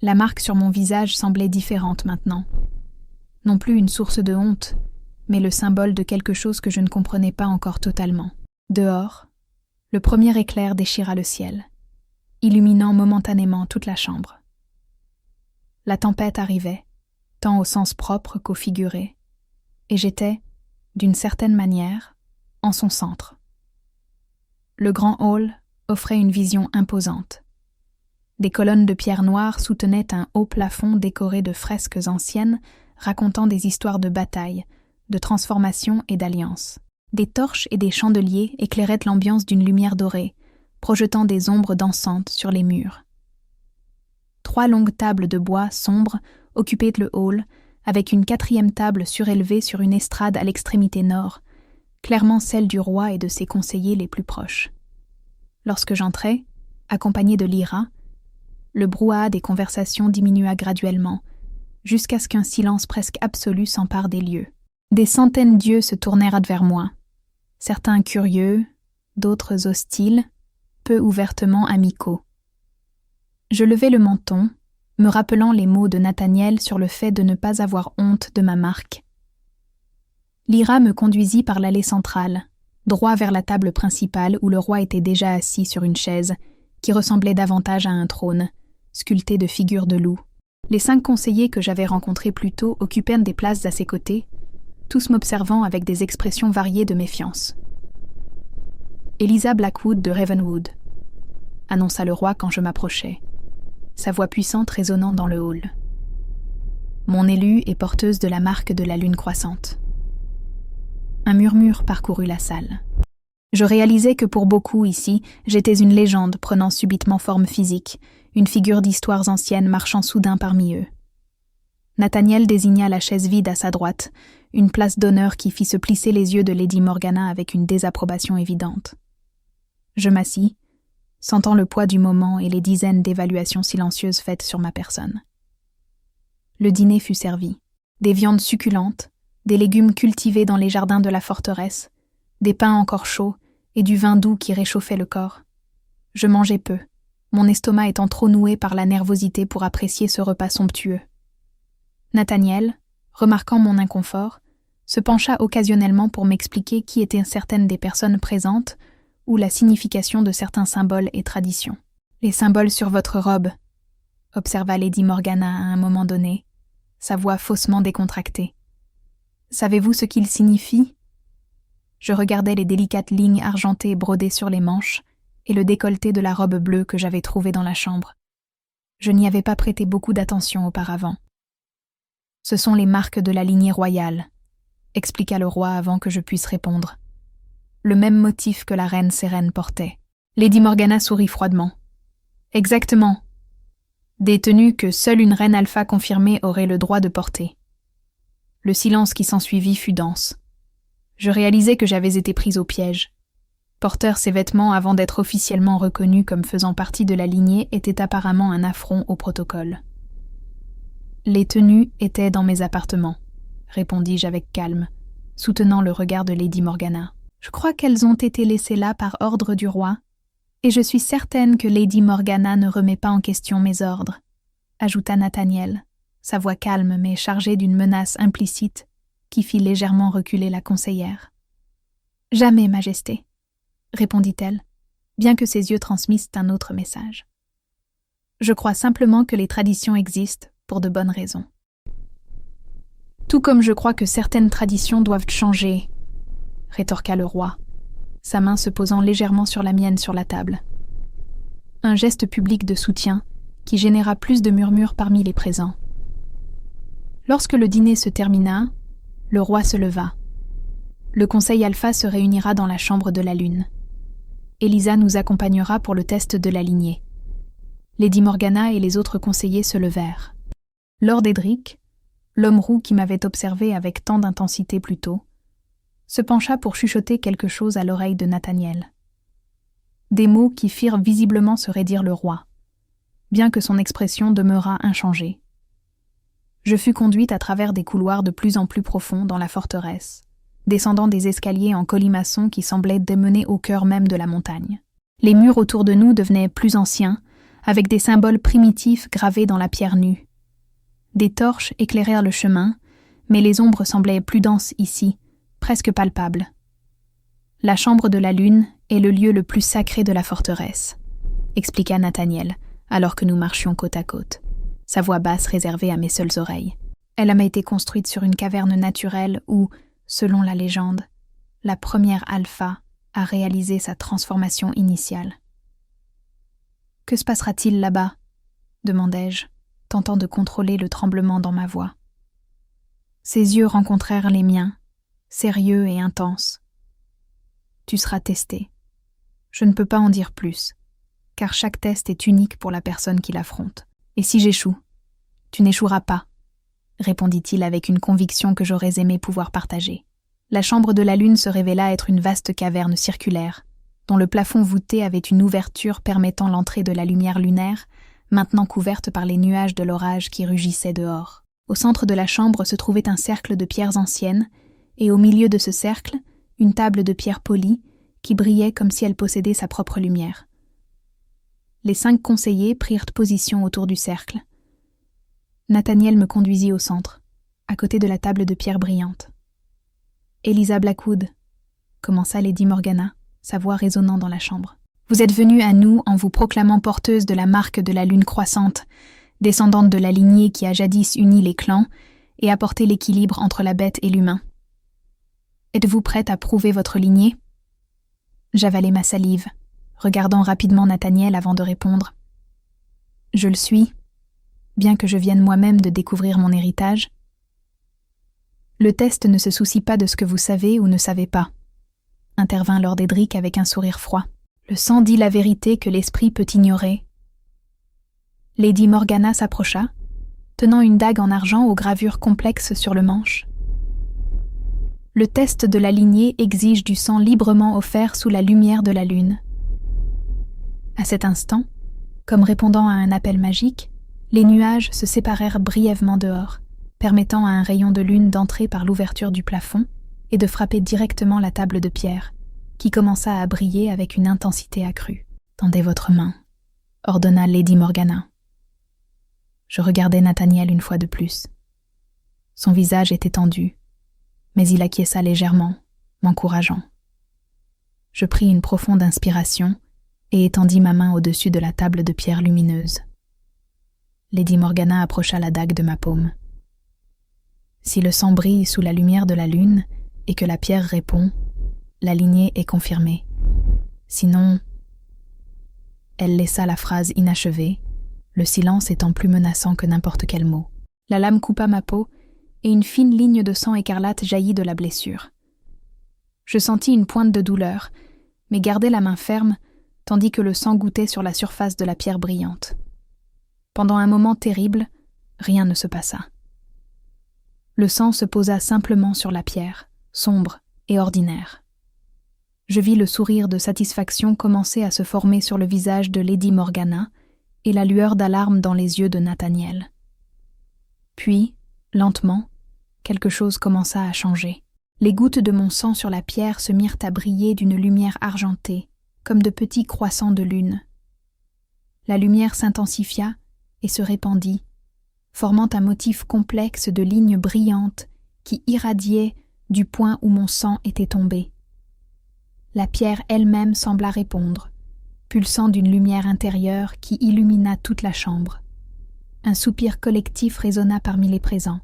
La marque sur mon visage semblait différente maintenant. Non plus une source de honte, mais le symbole de quelque chose que je ne comprenais pas encore totalement. Dehors, le premier éclair déchira le ciel, illuminant momentanément toute la chambre. La tempête arrivait, tant au sens propre qu'au figuré, et j'étais, d'une certaine manière, en son centre. Le grand hall offrait une vision imposante. Des colonnes de pierre noire soutenaient un haut plafond décoré de fresques anciennes racontant des histoires de bataille, de transformation et d'alliance. Des torches et des chandeliers éclairaient l'ambiance d'une lumière dorée, projetant des ombres dansantes sur les murs. 3 longues tables de bois sombres occupaient le hall, avec une 4e table surélevée sur une estrade à l'extrémité nord, clairement celle du roi et de ses conseillers les plus proches. Lorsque j'entrai, accompagnée de Lyra, le brouhaha des conversations diminua graduellement, jusqu'à ce qu'un silence presque absolu s'empare des lieux. Des centaines d'yeux se tournèrent vers moi, certains curieux, d'autres hostiles, peu ouvertement amicaux. Je levai le menton, me rappelant les mots de Nathaniel sur le fait de ne pas avoir honte de ma marque. Lyra me conduisit par l'allée centrale, droit vers la table principale où le roi était déjà assis sur une chaise, qui ressemblait davantage à un trône, sculpté de figures de loups. Les 5 conseillers que j'avais rencontrés plus tôt occupèrent des places à ses côtés, tous m'observant avec des expressions variées de méfiance. « Eliza Blackwood de Ravenwood », annonça le roi quand je m'approchai, sa voix puissante résonnant dans le hall. Mon élue est porteuse de la marque de la lune croissante. Un murmure parcourut la salle. Je réalisais que pour beaucoup ici, j'étais une légende prenant subitement forme physique, une figure d'histoires anciennes marchant soudain parmi eux. Nathaniel désigna la chaise vide à sa droite, une place d'honneur qui fit se plisser les yeux de Lady Morgana avec une désapprobation évidente. Je m'assis, sentant le poids du moment et les dizaines d'évaluations silencieuses faites sur ma personne. Le dîner fut servi. Des viandes succulentes, des légumes cultivés dans les jardins de la forteresse, des pains encore chauds et du vin doux qui réchauffait le corps. Je mangeais peu, mon estomac étant trop noué par la nervosité pour apprécier ce repas somptueux. Nathaniel, remarquant mon inconfort, se pencha occasionnellement pour m'expliquer qui étaient certaines des personnes présentes ou la signification de certains symboles et traditions. « Les symboles sur votre robe », observa Lady Morgana à un moment donné, sa voix faussement décontractée. « Savez-vous ce qu'ils signifient ?» Je regardais les délicates lignes argentées brodées sur les manches et le décolleté de la robe bleue que j'avais trouvée dans la chambre. Je n'y avais pas prêté beaucoup d'attention auparavant. « Ce sont les marques de la lignée royale », expliqua le roi avant que je puisse répondre. Le même motif que la reine Sérène portait. Lady Morgana sourit froidement. « Exactement. Des tenues que seule une reine alpha confirmée aurait le droit de porter. » Le silence qui s'ensuivit fut dense. Je réalisais que j'avais été prise au piège. Porter ces vêtements avant d'être officiellement reconnu comme faisant partie de la lignée était apparemment un affront au protocole. « Les tenues étaient dans mes appartements, » répondis-je avec calme, soutenant le regard de Lady Morgana. « Je crois qu'elles ont été laissées là par ordre du roi, et je suis certaine que Lady Morgana ne remet pas en question mes ordres, » ajouta Nathaniel, sa voix calme mais chargée d'une menace implicite qui fit légèrement reculer la conseillère. « Jamais, Majesté, » répondit-elle, bien que ses yeux transmissent un autre message. « Je crois simplement que les traditions existent pour de bonnes raisons. » Tout comme je crois que certaines traditions doivent changer, rétorqua le roi, sa main se posant légèrement sur la mienne sur la table. Un geste public de soutien qui généra plus de murmures parmi les présents. Lorsque le dîner se termina, le roi se leva. Le conseil alpha se réunira dans la chambre de la lune. Eliza nous accompagnera pour le test de la lignée. Lady Morgana et les autres conseillers se levèrent. Lord Edric, l'homme roux qui m'avait observé avec tant d'intensité plus tôt, se pencha pour chuchoter quelque chose à l'oreille de Nathaniel. Des mots qui firent visiblement se raidir le roi, bien que son expression demeurât inchangée. Je fus conduite à travers des couloirs de plus en plus profonds dans la forteresse, descendant des escaliers en colimaçon qui semblaient démener au cœur même de la montagne. Les murs autour de nous devenaient plus anciens, avec des symboles primitifs gravés dans la pierre nue. Des torches éclairèrent le chemin, mais les ombres semblaient plus denses ici, presque palpables. La chambre de la lune est le lieu le plus sacré de la forteresse, expliqua Nathaniel, alors que nous marchions côte à côte, sa voix basse réservée à mes seules oreilles. Elle a été construite sur une caverne naturelle où, selon la légende, la première alpha a réalisé sa transformation initiale. « Que se passera-t-il là-bas » demandai-je, tentant de contrôler le tremblement dans ma voix. Ses yeux rencontrèrent les miens, sérieux et intenses. « Tu seras testé. Je ne peux pas en dire plus, car chaque test est unique pour la personne qui l'affronte. Et si j'échoue, tu n'échoueras pas, » répondit-il avec une conviction que j'aurais aimé pouvoir partager. La chambre de la lune se révéla être une vaste caverne circulaire, dont le plafond voûté avait une ouverture permettant l'entrée de la lumière lunaire, maintenant couverte par les nuages de l'orage qui rugissaient dehors. Au centre de la chambre se trouvait un cercle de pierres anciennes, et au milieu de ce cercle, une table de pierre polie qui brillait comme si elle possédait sa propre lumière. Les 5 conseillers prirent position autour du cercle. Nathaniel me conduisit au centre, à côté de la table de pierre brillante. « Eliza Blackwood », commença Lady Morgana, sa voix résonnant dans la chambre. « Vous êtes venue à nous en vous proclamant porteuse de la marque de la lune croissante, descendante de la lignée qui a jadis uni les clans et apporté l'équilibre entre la bête et l'humain. Êtes-vous prête à prouver votre lignée ?» J'avalai ma salive, regardant rapidement Nathaniel avant de répondre. « Je le suis, bien que je vienne moi-même de découvrir mon héritage. » Le test ne se soucie pas de ce que vous savez ou ne savez pas, intervint Lord Edric avec un sourire froid. Le sang dit la vérité que l'esprit peut ignorer. Lady Morgana s'approcha, tenant une dague en argent aux gravures complexes sur le manche. Le test de la lignée exige du sang librement offert sous la lumière de la lune. À cet instant, comme répondant à un appel magique, les nuages se séparèrent brièvement dehors, permettant à un rayon de lune d'entrer par l'ouverture du plafond et de frapper directement la table de pierre, qui commença à briller avec une intensité accrue. « Tendez votre main », ordonna Lady Morgana. Je regardai Nathaniel une fois de plus. Son visage était tendu, mais il acquiesça légèrement, m'encourageant. Je pris une profonde inspiration et étendis ma main au-dessus de la table de pierre lumineuse. Lady Morgana approcha la dague de ma paume. Si le sang brille sous la lumière de la lune et que la pierre répond, la lignée est confirmée. Sinon... Elle laissa la phrase inachevée, le silence étant plus menaçant que n'importe quel mot. La lame coupa ma peau et une fine ligne de sang écarlate jaillit de la blessure. Je sentis une pointe de douleur, mais gardai la main ferme, tandis que le sang gouttait sur la surface de la pierre brillante. Pendant un moment terrible, rien ne se passa. Le sang se posa simplement sur la pierre, sombre et ordinaire. Je vis le sourire de satisfaction commencer à se former sur le visage de Lady Morgana et la lueur d'alarme dans les yeux de Nathaniel. Puis, lentement, quelque chose commença à changer. Les gouttes de mon sang sur la pierre se mirent à briller d'une lumière argentée, comme de petits croissants de lune. La lumière s'intensifia et se répandit, formant un motif complexe de lignes brillantes qui irradiaient du point où mon sang était tombé. La pierre elle-même sembla répondre, pulsant d'une lumière intérieure qui illumina toute la chambre. Un soupir collectif résonna parmi les présents.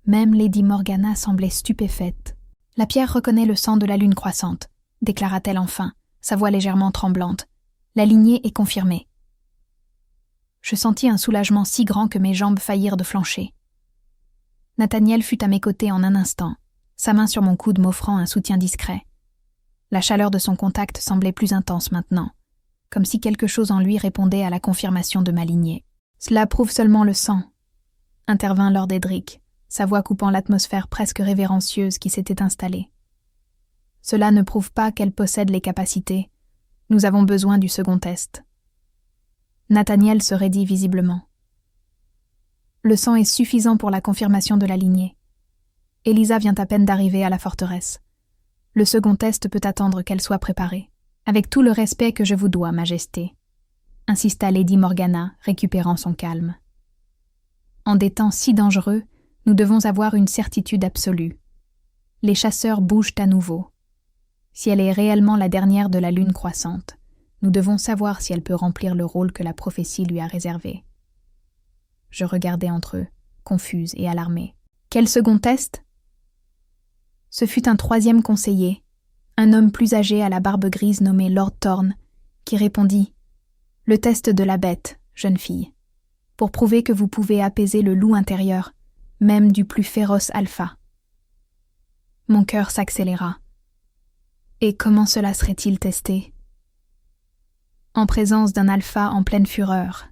Même Lady Morgana semblait stupéfaite. « La pierre reconnaît le sang de la lune croissante », déclara-t-elle enfin, sa voix légèrement tremblante. « La lignée est confirmée. » Je sentis un soulagement si grand que mes jambes faillirent de flancher. Nathaniel fut à mes côtés en un instant, sa main sur mon coude m'offrant un soutien discret. La chaleur de son contact semblait plus intense maintenant, comme si quelque chose en lui répondait à la confirmation de ma lignée. « Cela prouve seulement le sang », intervint Lord Edric, sa voix coupant l'atmosphère presque révérencieuse qui s'était installée. « Cela ne prouve pas qu'elle possède les capacités. Nous avons besoin du second test. » Nathaniel se raidit visiblement. « Le sang est suffisant pour la confirmation de la lignée. Eliza vient à peine d'arriver à la forteresse. Le second test peut attendre qu'elle soit préparée. Avec tout le respect que je vous dois, Majesté, » insista Lady Morgana, récupérant son calme. En des temps si dangereux, nous devons avoir une certitude absolue. Les chasseurs bougent à nouveau. Si elle est réellement la dernière de la lune croissante, nous devons savoir si elle peut remplir le rôle que la prophétie lui a réservé. Je regardais entre eux, confuse et alarmée. Quel second test ? Ce fut un 3e conseiller, un homme plus âgé à la barbe grise nommé Lord Thorne, qui répondit « Le test de la bête, jeune fille, pour prouver que vous pouvez apaiser le loup intérieur, même du plus féroce alpha. » Mon cœur s'accéléra. Et comment cela serait-il testé ? En présence d'un alpha en pleine fureur,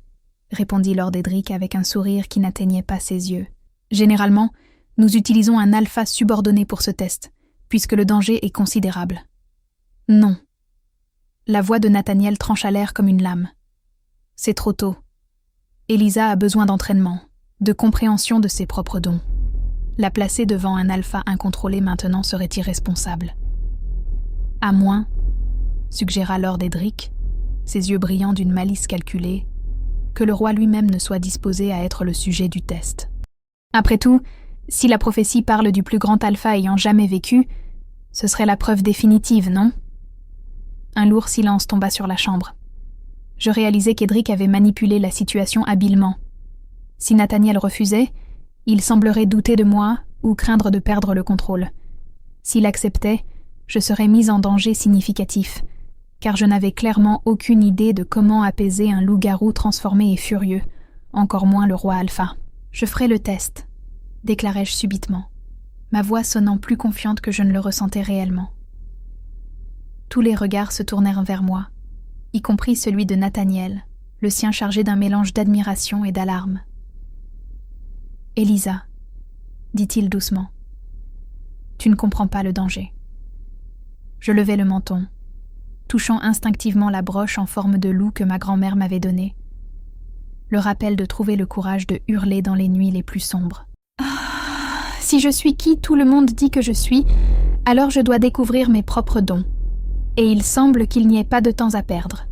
répondit Lord Edric avec un sourire qui n'atteignait pas ses yeux. Généralement, nous utilisons un alpha subordonné pour ce test, puisque le danger est considérable. Non. La voix de Nathaniel trancha l'air comme une lame. C'est trop tôt. Eliza a besoin d'entraînement, de compréhension de ses propres dons. La placer devant un alpha incontrôlé maintenant serait irresponsable. À moins, suggéra Lord Edric, ses yeux brillants d'une malice calculée, que le roi lui-même ne soit disposé à être le sujet du test. Après tout, si la prophétie parle du plus grand alpha ayant jamais vécu, ce serait la preuve définitive, non ? Un lourd silence tomba sur la chambre. Je réalisai qu'Edric avait manipulé la situation habilement. Si Nathaniel refusait, il semblerait douter de moi ou craindre de perdre le contrôle. S'il acceptait, je serais mise en danger significatif, car je n'avais clairement aucune idée de comment apaiser un loup-garou transformé et furieux, encore moins le roi Alpha. « Je ferai le test », déclarai-je subitement, ma voix sonnant plus confiante que je ne le ressentais réellement. Tous les regards se tournèrent vers moi, y compris celui de Nathaniel, le sien chargé d'un mélange d'admiration et d'alarme. « Elisa, dit-il doucement, tu ne comprends pas le danger. » Je levai le menton, touchant instinctivement la broche en forme de loup que ma grand-mère m'avait donnée. Le rappel de trouver le courage de hurler dans les nuits les plus sombres. Si je suis qui tout le monde dit que je suis, alors je dois découvrir mes propres dons. Et il semble qu'il n'y ait pas de temps à perdre.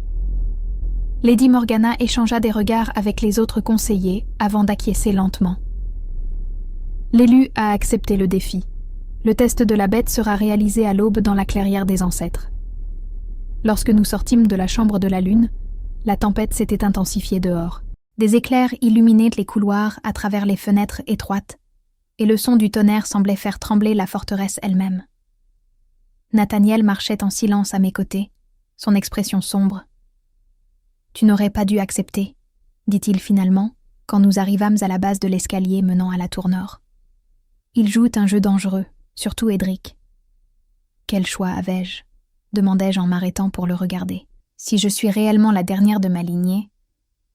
Lady Morgana échangea des regards avec les autres conseillers avant d'acquiescer lentement. L'élu a accepté le défi. Le test de la bête sera réalisé à l'aube dans la clairière des ancêtres. Lorsque nous sortîmes de la chambre de la lune, la tempête s'était intensifiée dehors. Des éclairs illuminaient les couloirs à travers les fenêtres étroites, et le son du tonnerre semblait faire trembler la forteresse elle-même. Nathaniel marchait en silence à mes côtés, son expression sombre. « Tu n'aurais pas dû accepter, » dit-il finalement, quand nous arrivâmes à la base de l'escalier menant à la tour nord. « Il joue un jeu dangereux, surtout Edric. »« Quel choix avais-je » demandai-je en m'arrêtant pour le regarder. « Si je suis réellement la dernière de ma lignée,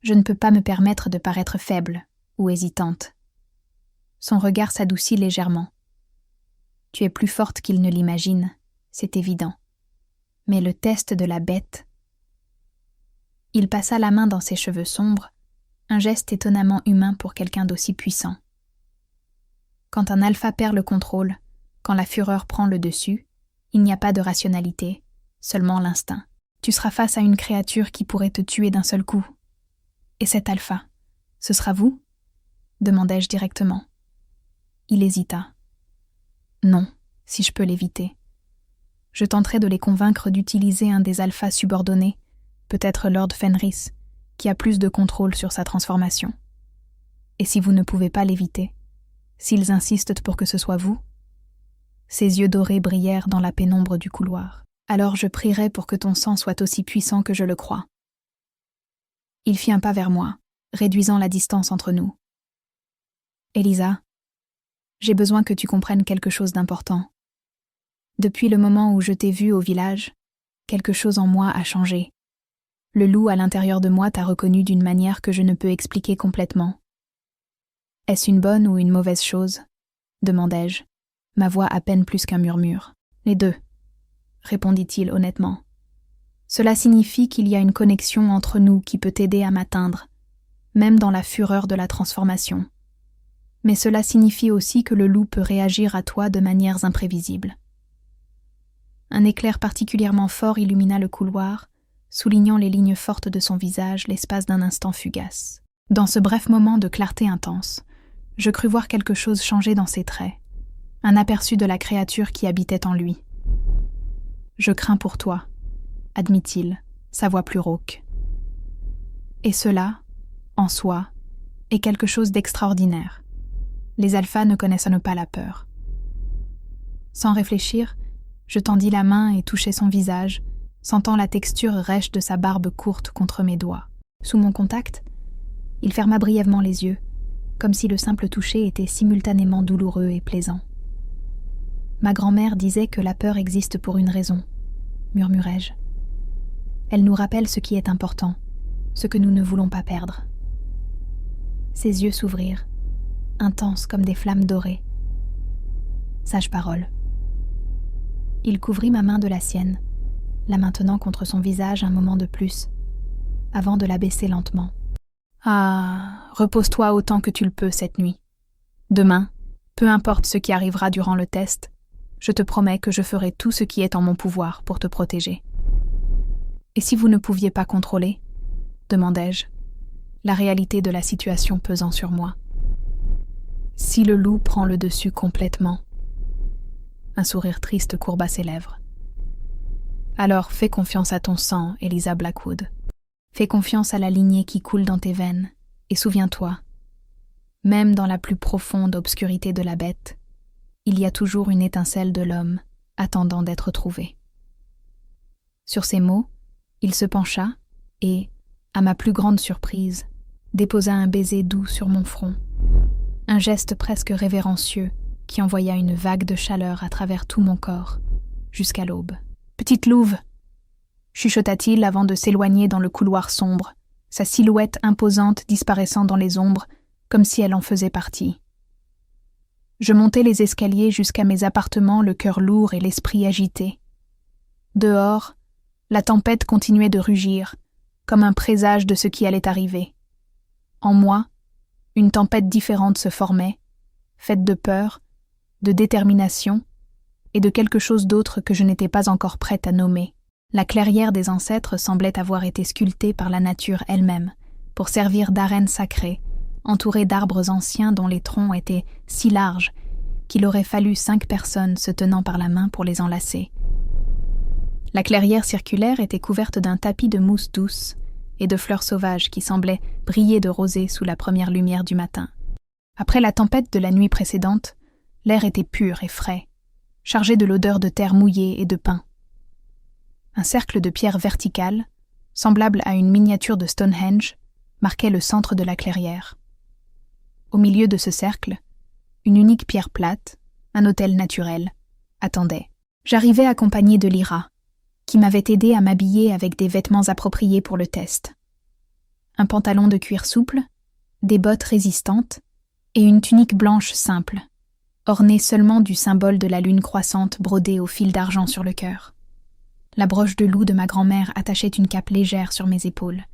je ne peux pas me permettre de paraître faible ou hésitante. » Son regard s'adoucit légèrement. « Tu es plus forte qu'il ne l'imagine, c'est évident. Mais le test de la bête... » Il passa la main dans ses cheveux sombres, un geste étonnamment humain pour quelqu'un d'aussi puissant. Quand un alpha perd le contrôle, quand la fureur prend le dessus, il n'y a pas de rationalité, seulement l'instinct. Tu seras face à une créature qui pourrait te tuer d'un seul coup. Et cet alpha, ce sera vous ? Demandai-je directement. Il hésita. Non, si je peux l'éviter. Je tenterai de les convaincre d'utiliser un des alphas subordonnés, peut-être Lord Fenris, qui a plus de contrôle sur sa transformation. Et si vous ne pouvez pas l'éviter, s'ils insistent pour que ce soit vous, ses yeux dorés brillèrent dans la pénombre du couloir. Alors je prierai pour que ton sang soit aussi puissant que je le crois. Il fit un pas vers moi, réduisant la distance entre nous. Elisa, j'ai besoin que tu comprennes quelque chose d'important. Depuis le moment où je t'ai vue au village, quelque chose en moi a changé. Le loup à l'intérieur de moi t'a reconnu d'une manière que je ne peux expliquer complètement. Est-ce une bonne ou une mauvaise chose ? Demandai-je, ma voix à peine plus qu'un murmure. Les deux, répondit-il honnêtement. Cela signifie qu'il y a une connexion entre nous qui peut t'aider à m'atteindre, même dans la fureur de la transformation. Mais cela signifie aussi que le loup peut réagir à toi de manières imprévisibles. Un éclair particulièrement fort illumina le couloir, soulignant les lignes fortes de son visage l'espace d'un instant fugace. Dans ce bref moment de clarté intense, je crus voir quelque chose changer dans ses traits, un aperçu de la créature qui habitait en lui. « Je crains pour toi », admit-il, sa voix plus rauque. Et cela, en soi, est quelque chose d'extraordinaire. Les alphas ne connaissent pas la peur. Sans réfléchir, je tendis la main et touchai son visage, sentant la texture rêche de sa barbe courte contre mes doigts. Sous mon contact, il ferma brièvement les yeux, comme si le simple toucher était simultanément douloureux et plaisant. Ma grand-mère disait que la peur existe pour une raison, murmurai-je. Elle nous rappelle ce qui est important, ce que nous ne voulons pas perdre. Ses yeux s'ouvrirent, intenses comme des flammes dorées. Sage parole. Il couvrit ma main de la sienne, la maintenant contre son visage un moment de plus, avant de la baisser lentement. Ah, repose-toi autant que tu le peux cette nuit. Demain, peu importe ce qui arrivera durant le test, je te promets que je ferai tout ce qui est en mon pouvoir pour te protéger. Et si vous ne pouviez pas contrôler ? Demandai-je, la réalité de la situation pesant sur moi. Si le loup prend le dessus complètement. Un sourire triste courba ses lèvres. Alors fais confiance à ton sang, Eliza Blackwood. Fais confiance à la lignée qui coule dans tes veines, et souviens-toi, même dans la plus profonde obscurité de la bête, il y a toujours une étincelle de l'homme attendant d'être trouvée. Sur ces mots, il se pencha et, à ma plus grande surprise, déposa un baiser doux sur mon front, un geste presque révérencieux qui envoya une vague de chaleur à travers tout mon corps, jusqu'à l'aube. « Petite louve !» chuchota-t-il avant de s'éloigner dans le couloir sombre, sa silhouette imposante disparaissant dans les ombres, comme si elle en faisait partie. Je montai les escaliers jusqu'à mes appartements, le cœur lourd et l'esprit agité. Dehors, la tempête continuait de rugir, comme un présage de ce qui allait arriver. En moi, une tempête différente se formait, faite de peur, de détermination et de quelque chose d'autre que je n'étais pas encore prête à nommer. La clairière des ancêtres semblait avoir été sculptée par la nature elle-même, pour servir d'arène sacrée, entourée d'arbres anciens dont les troncs étaient si larges qu'il aurait fallu 5 personnes se tenant par la main pour les enlacer. La clairière circulaire était couverte d'un tapis de mousse douce et de fleurs sauvages qui semblaient briller de rosée sous la première lumière du matin. Après la tempête de la nuit précédente, l'air était pur et frais, chargé de l'odeur de terre mouillée et de pin. Un cercle de pierres verticales, semblable à une miniature de Stonehenge, marquait le centre de la clairière. Au milieu de ce cercle, une unique pierre plate, un autel naturel, attendait. J'arrivais accompagnée de Lyra, qui m'avait aidé à m'habiller avec des vêtements appropriés pour le test. Un pantalon de cuir souple, des bottes résistantes et une tunique blanche simple, ornée seulement du symbole de la lune croissante brodée au fil d'argent sur le cœur. La broche de loup de ma grand-mère attachait une cape légère sur mes épaules,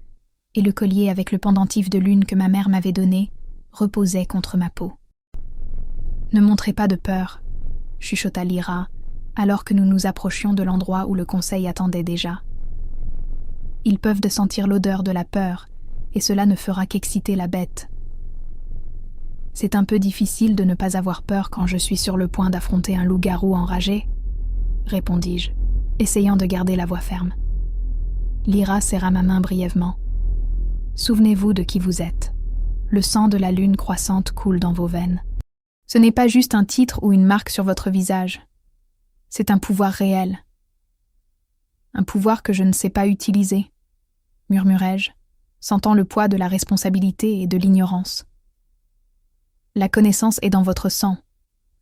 et le collier avec le pendentif de lune que ma mère m'avait donné reposait contre ma peau. « Ne montrez pas de peur », chuchota Lyra, alors que nous nous approchions de l'endroit où le conseil attendait déjà. « Ils peuvent de sentir l'odeur de la peur, et cela ne fera qu'exciter la bête. » « C'est un peu difficile de ne pas avoir peur quand je suis sur le point d'affronter un loup-garou enragé, » répondis-je, essayant de garder la voix ferme. Lyra serra ma main brièvement. « Souvenez-vous de qui vous êtes. Le sang de la lune croissante coule dans vos veines. Ce n'est pas juste un titre ou une marque sur votre visage. C'est un pouvoir réel. Un pouvoir que je ne sais pas utiliser, » murmurai-je, sentant le poids de la responsabilité et de l'ignorance. « La connaissance est dans votre sang, »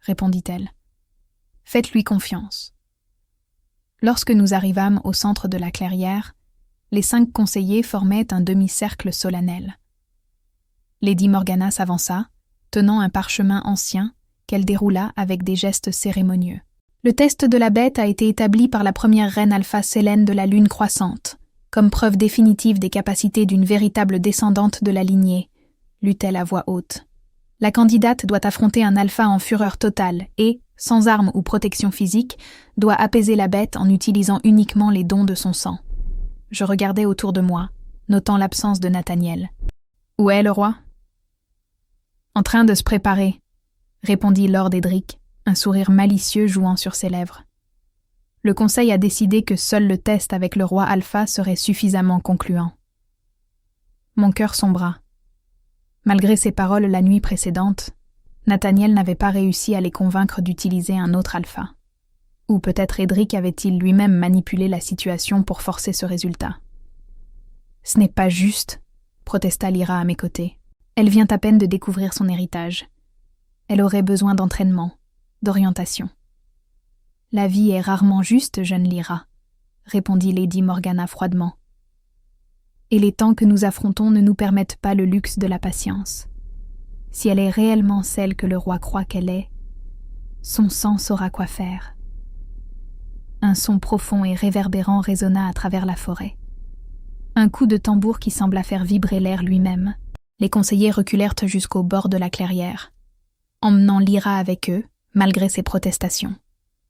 répondit-elle. « Faites-lui confiance. » Lorsque nous arrivâmes au centre de la clairière, les 5 conseillers formaient un demi-cercle solennel. Lady Morgana s'avança, tenant un parchemin ancien qu'elle déroula avec des gestes cérémonieux. Le test de la bête a été établi par la première reine alpha Sélène de la lune croissante, comme preuve définitive des capacités d'une véritable descendante de la lignée, lut-elle à voix haute. La candidate doit affronter un alpha en fureur totale et, sans armes ou protection physique, doit apaiser la bête en utilisant uniquement les dons de son sang. Je regardais autour de moi, notant l'absence de Nathaniel. « Où est le roi ?»« En train de se préparer, » répondit Lord Edric, un sourire malicieux jouant sur ses lèvres. Le conseil a décidé que seul le test avec le roi Alpha serait suffisamment concluant. Mon cœur sombra. Malgré ses paroles la nuit précédente, Nathaniel n'avait pas réussi à les convaincre d'utiliser un autre alpha. Ou peut-être Edric avait-il lui-même manipulé la situation pour forcer ce résultat. « Ce n'est pas juste, » protesta Lyra à mes côtés. Elle vient à peine de découvrir son héritage. Elle aurait besoin d'entraînement, d'orientation. « La vie est rarement juste, jeune Lyra, » répondit Lady Morgana froidement. « Et les temps que nous affrontons ne nous permettent pas le luxe de la patience. Si elle est réellement celle que le roi croit qu'elle est, son sang saura quoi faire. » Un son profond et réverbérant résonna à travers la forêt. Un coup de tambour qui sembla faire vibrer l'air lui-même. Les conseillers reculèrent jusqu'au bord de la clairière, emmenant Lyra avec eux, malgré ses protestations.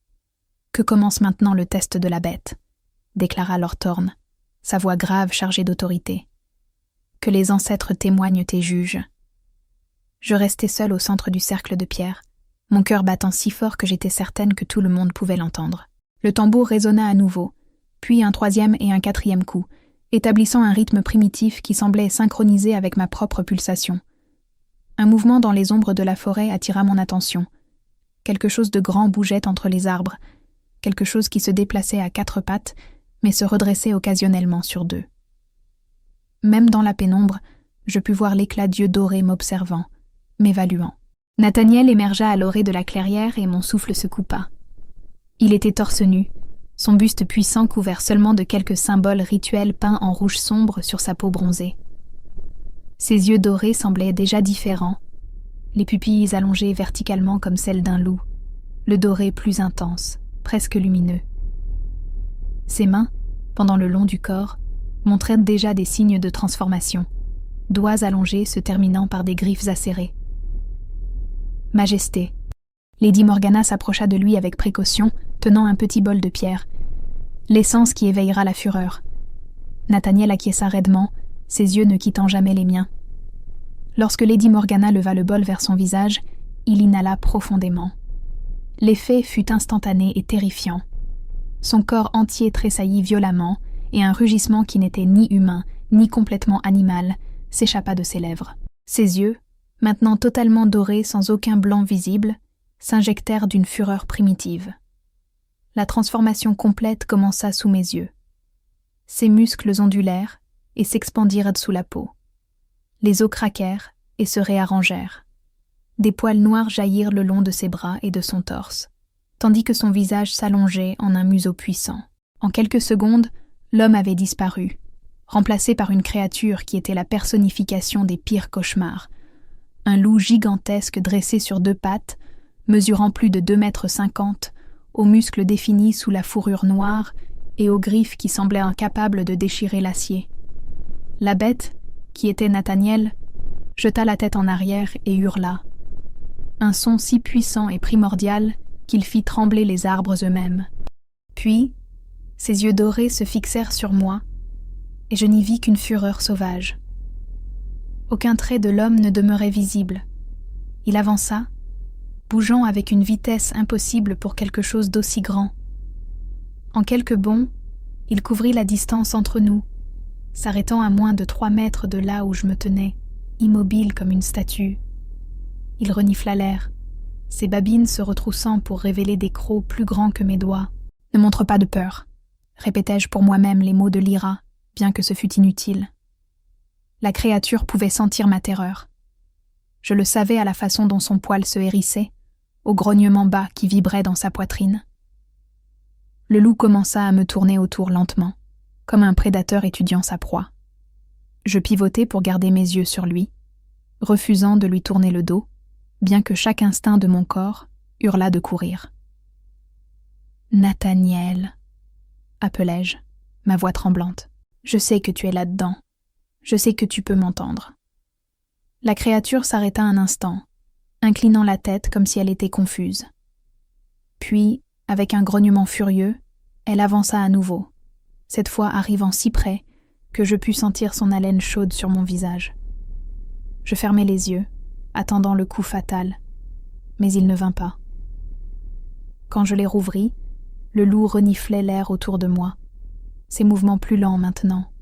« Que commence maintenant le test de la bête » déclara Lord Thorne, sa voix grave chargée d'autorité. « Que les ancêtres témoignent et jugent. » Je restai seule au centre du cercle de pierre, mon cœur battant si fort que j'étais certaine que tout le monde pouvait l'entendre. Le tambour résonna à nouveau, puis un troisième et un quatrième coup, établissant un rythme primitif qui semblait synchronisé avec ma propre pulsation. Un mouvement dans les ombres de la forêt attira mon attention. Quelque chose de grand bougeait entre les arbres, quelque chose qui se déplaçait à 4 pattes, mais se redressait occasionnellement sur 2. Même dans la pénombre, je pus voir l'éclat d'yeux dorés m'observant, m'évaluant. Nathaniel émergea à l'orée de la clairière et mon souffle se coupa. Il était torse nu, son buste puissant couvert seulement de quelques symboles rituels peints en rouge sombre sur sa peau bronzée. Ses yeux dorés semblaient déjà différents, les pupilles allongées verticalement comme celles d'un loup, le doré plus intense, presque lumineux. Ses mains, pendant le long du corps, montraient déjà des signes de transformation, doigts allongés se terminant par des griffes acérées. Majesté. Lady Morgana s'approcha de lui avec précaution, tenant un petit bol de pierre. L'essence qui éveillera la fureur. Nathaniel acquiesça raidement, ses yeux ne quittant jamais les miens. Lorsque Lady Morgana leva le bol vers son visage, il inhala profondément. L'effet fut instantané et terrifiant. Son corps entier tressaillit violemment, et un rugissement qui n'était ni humain, ni complètement animal, s'échappa de ses lèvres. Ses yeux, maintenant totalement dorés sans aucun blanc visible, s'injectèrent d'une fureur primitive. La transformation complète commença sous mes yeux. Ses muscles ondulèrent et s'expandirent sous la peau. Les os craquèrent et se réarrangèrent. Des poils noirs jaillirent le long de ses bras et de son torse, tandis que son visage s'allongeait en un museau puissant. En quelques secondes, l'homme avait disparu, remplacé par une créature qui était la personnification des pires cauchemars. Un loup gigantesque dressé sur 2 pattes, mesurant plus de 2,50 m, aux muscles définis sous la fourrure noire et aux griffes qui semblaient incapables de déchirer l'acier. La bête, qui était Nathaniel, jeta la tête en arrière et hurla. Un son si puissant et primordial qu'il fit trembler les arbres eux-mêmes. Puis, ses yeux dorés se fixèrent sur moi, et je n'y vis qu'une fureur sauvage. Aucun trait de l'homme ne demeurait visible. Il avança, bougeant avec une vitesse impossible pour quelque chose d'aussi grand. En quelques bonds, il couvrit la distance entre nous, s'arrêtant à moins de 3 mètres de là où je me tenais, immobile comme une statue. Il renifla l'air, ses babines se retroussant pour révéler des crocs plus grands que mes doigts. « Ne montre pas de peur », répétai-je pour moi-même les mots de Lyra, bien que ce fût inutile. La créature pouvait sentir ma terreur. Je le savais à la façon dont son poil se hérissait, au grognement bas qui vibrait dans sa poitrine. Le loup commença à me tourner autour lentement, comme un prédateur étudiant sa proie. Je pivotai pour garder mes yeux sur lui, refusant de lui tourner le dos, bien que chaque instinct de mon corps hurlât de courir. « Nathaniel » appelai-je, ma voix tremblante. « Je sais que tu es là-dedans. Je sais que tu peux m'entendre. » La créature s'arrêta un instant, inclinant la tête comme si elle était confuse. Puis, avec un grognement furieux, elle avança à nouveau, cette fois arrivant si près que je pus sentir son haleine chaude sur mon visage. Je fermai les yeux, attendant le coup fatal, mais il ne vint pas. Quand je les rouvris, le loup reniflait l'air autour de moi, ses mouvements plus lents maintenant,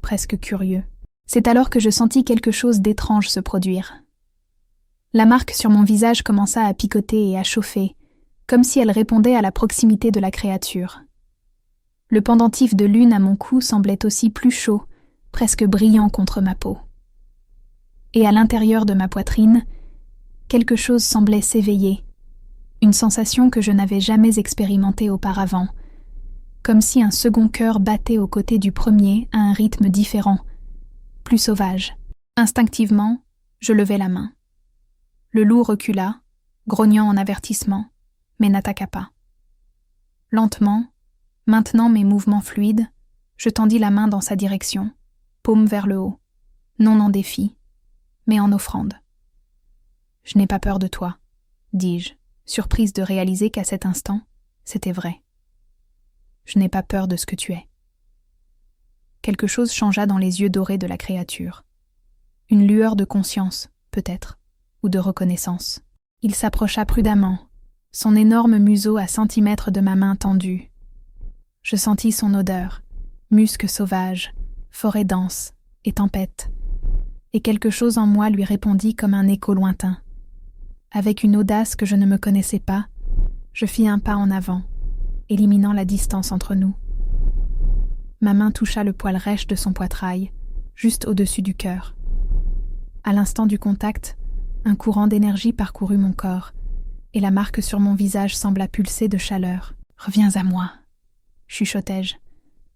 presque curieux. C'est alors que je sentis quelque chose d'étrange se produire. La marque sur mon visage commença à picoter et à chauffer, comme si elle répondait à la proximité de la créature. Le pendentif de lune à mon cou semblait aussi plus chaud, presque brillant contre ma peau. Et à l'intérieur de ma poitrine, quelque chose semblait s'éveiller, une sensation que je n'avais jamais expérimentée auparavant, comme si un second cœur battait aux côtés du premier à un rythme différent, plus sauvage. Instinctivement, je levai la main. Le loup recula, grognant en avertissement, mais n'attaqua pas. Lentement, maintenant mes mouvements fluides, je tendis la main dans sa direction, paume vers le haut, non en défi. mais en offrande. « Je n'ai pas peur de toi, » dis-je, surprise de réaliser qu'à cet instant, c'était vrai. « Je n'ai pas peur de ce que tu es. » Quelque chose changea dans les yeux dorés de la créature. Une lueur de conscience, peut-être, ou de reconnaissance. Il s'approcha prudemment, son énorme museau à centimètres de ma main tendue. Je sentis son odeur, musc sauvage, forêt dense et tempête, et quelque chose en moi lui répondit comme un écho lointain. Avec une audace que je ne me connaissais pas, je fis un pas en avant, éliminant la distance entre nous. Ma main toucha le poil rêche de son poitrail, juste au-dessus du cœur. À l'instant du contact, un courant d'énergie parcourut mon corps, et la marque sur mon visage sembla pulser de chaleur. « Reviens à moi », chuchotai-je,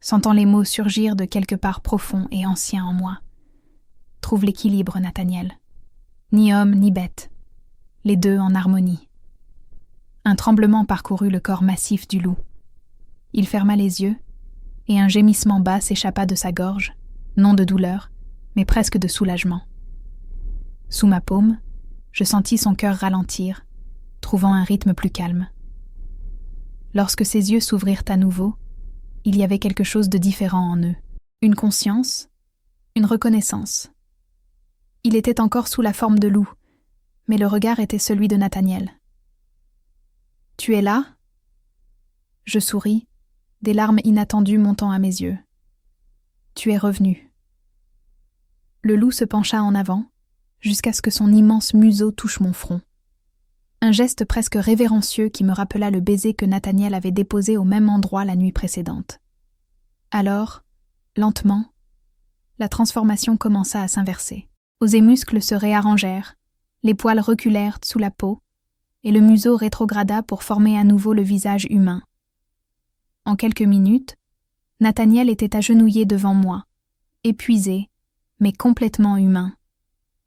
sentant les mots surgir de quelque part profond et ancien en moi. « Trouve l'équilibre, Nathaniel. Ni homme ni bête. Les deux en harmonie. » Un tremblement parcourut le corps massif du loup. Il ferma les yeux, et un gémissement bas s'échappa de sa gorge, non de douleur, mais presque de soulagement. Sous ma paume, je sentis son cœur ralentir, trouvant un rythme plus calme. Lorsque ses yeux s'ouvrirent à nouveau, il y avait quelque chose de différent en eux. Une conscience, une reconnaissance. Il était encore sous la forme de loup, mais le regard était celui de Nathaniel. « Tu es là ?» Je souris, des larmes inattendues montant à mes yeux. « Tu es revenu. » Le loup se pencha en avant, jusqu'à ce que son immense museau touche mon front. Un geste presque révérencieux qui me rappela le baiser que Nathaniel avait déposé au même endroit la nuit précédente. Alors, lentement, la transformation commença à s'inverser. Os et muscles se réarrangèrent, les poils reculèrent sous la peau, et le museau rétrograda pour former à nouveau le visage humain. En quelques minutes, Nathaniel était agenouillé devant moi, épuisé, mais complètement humain.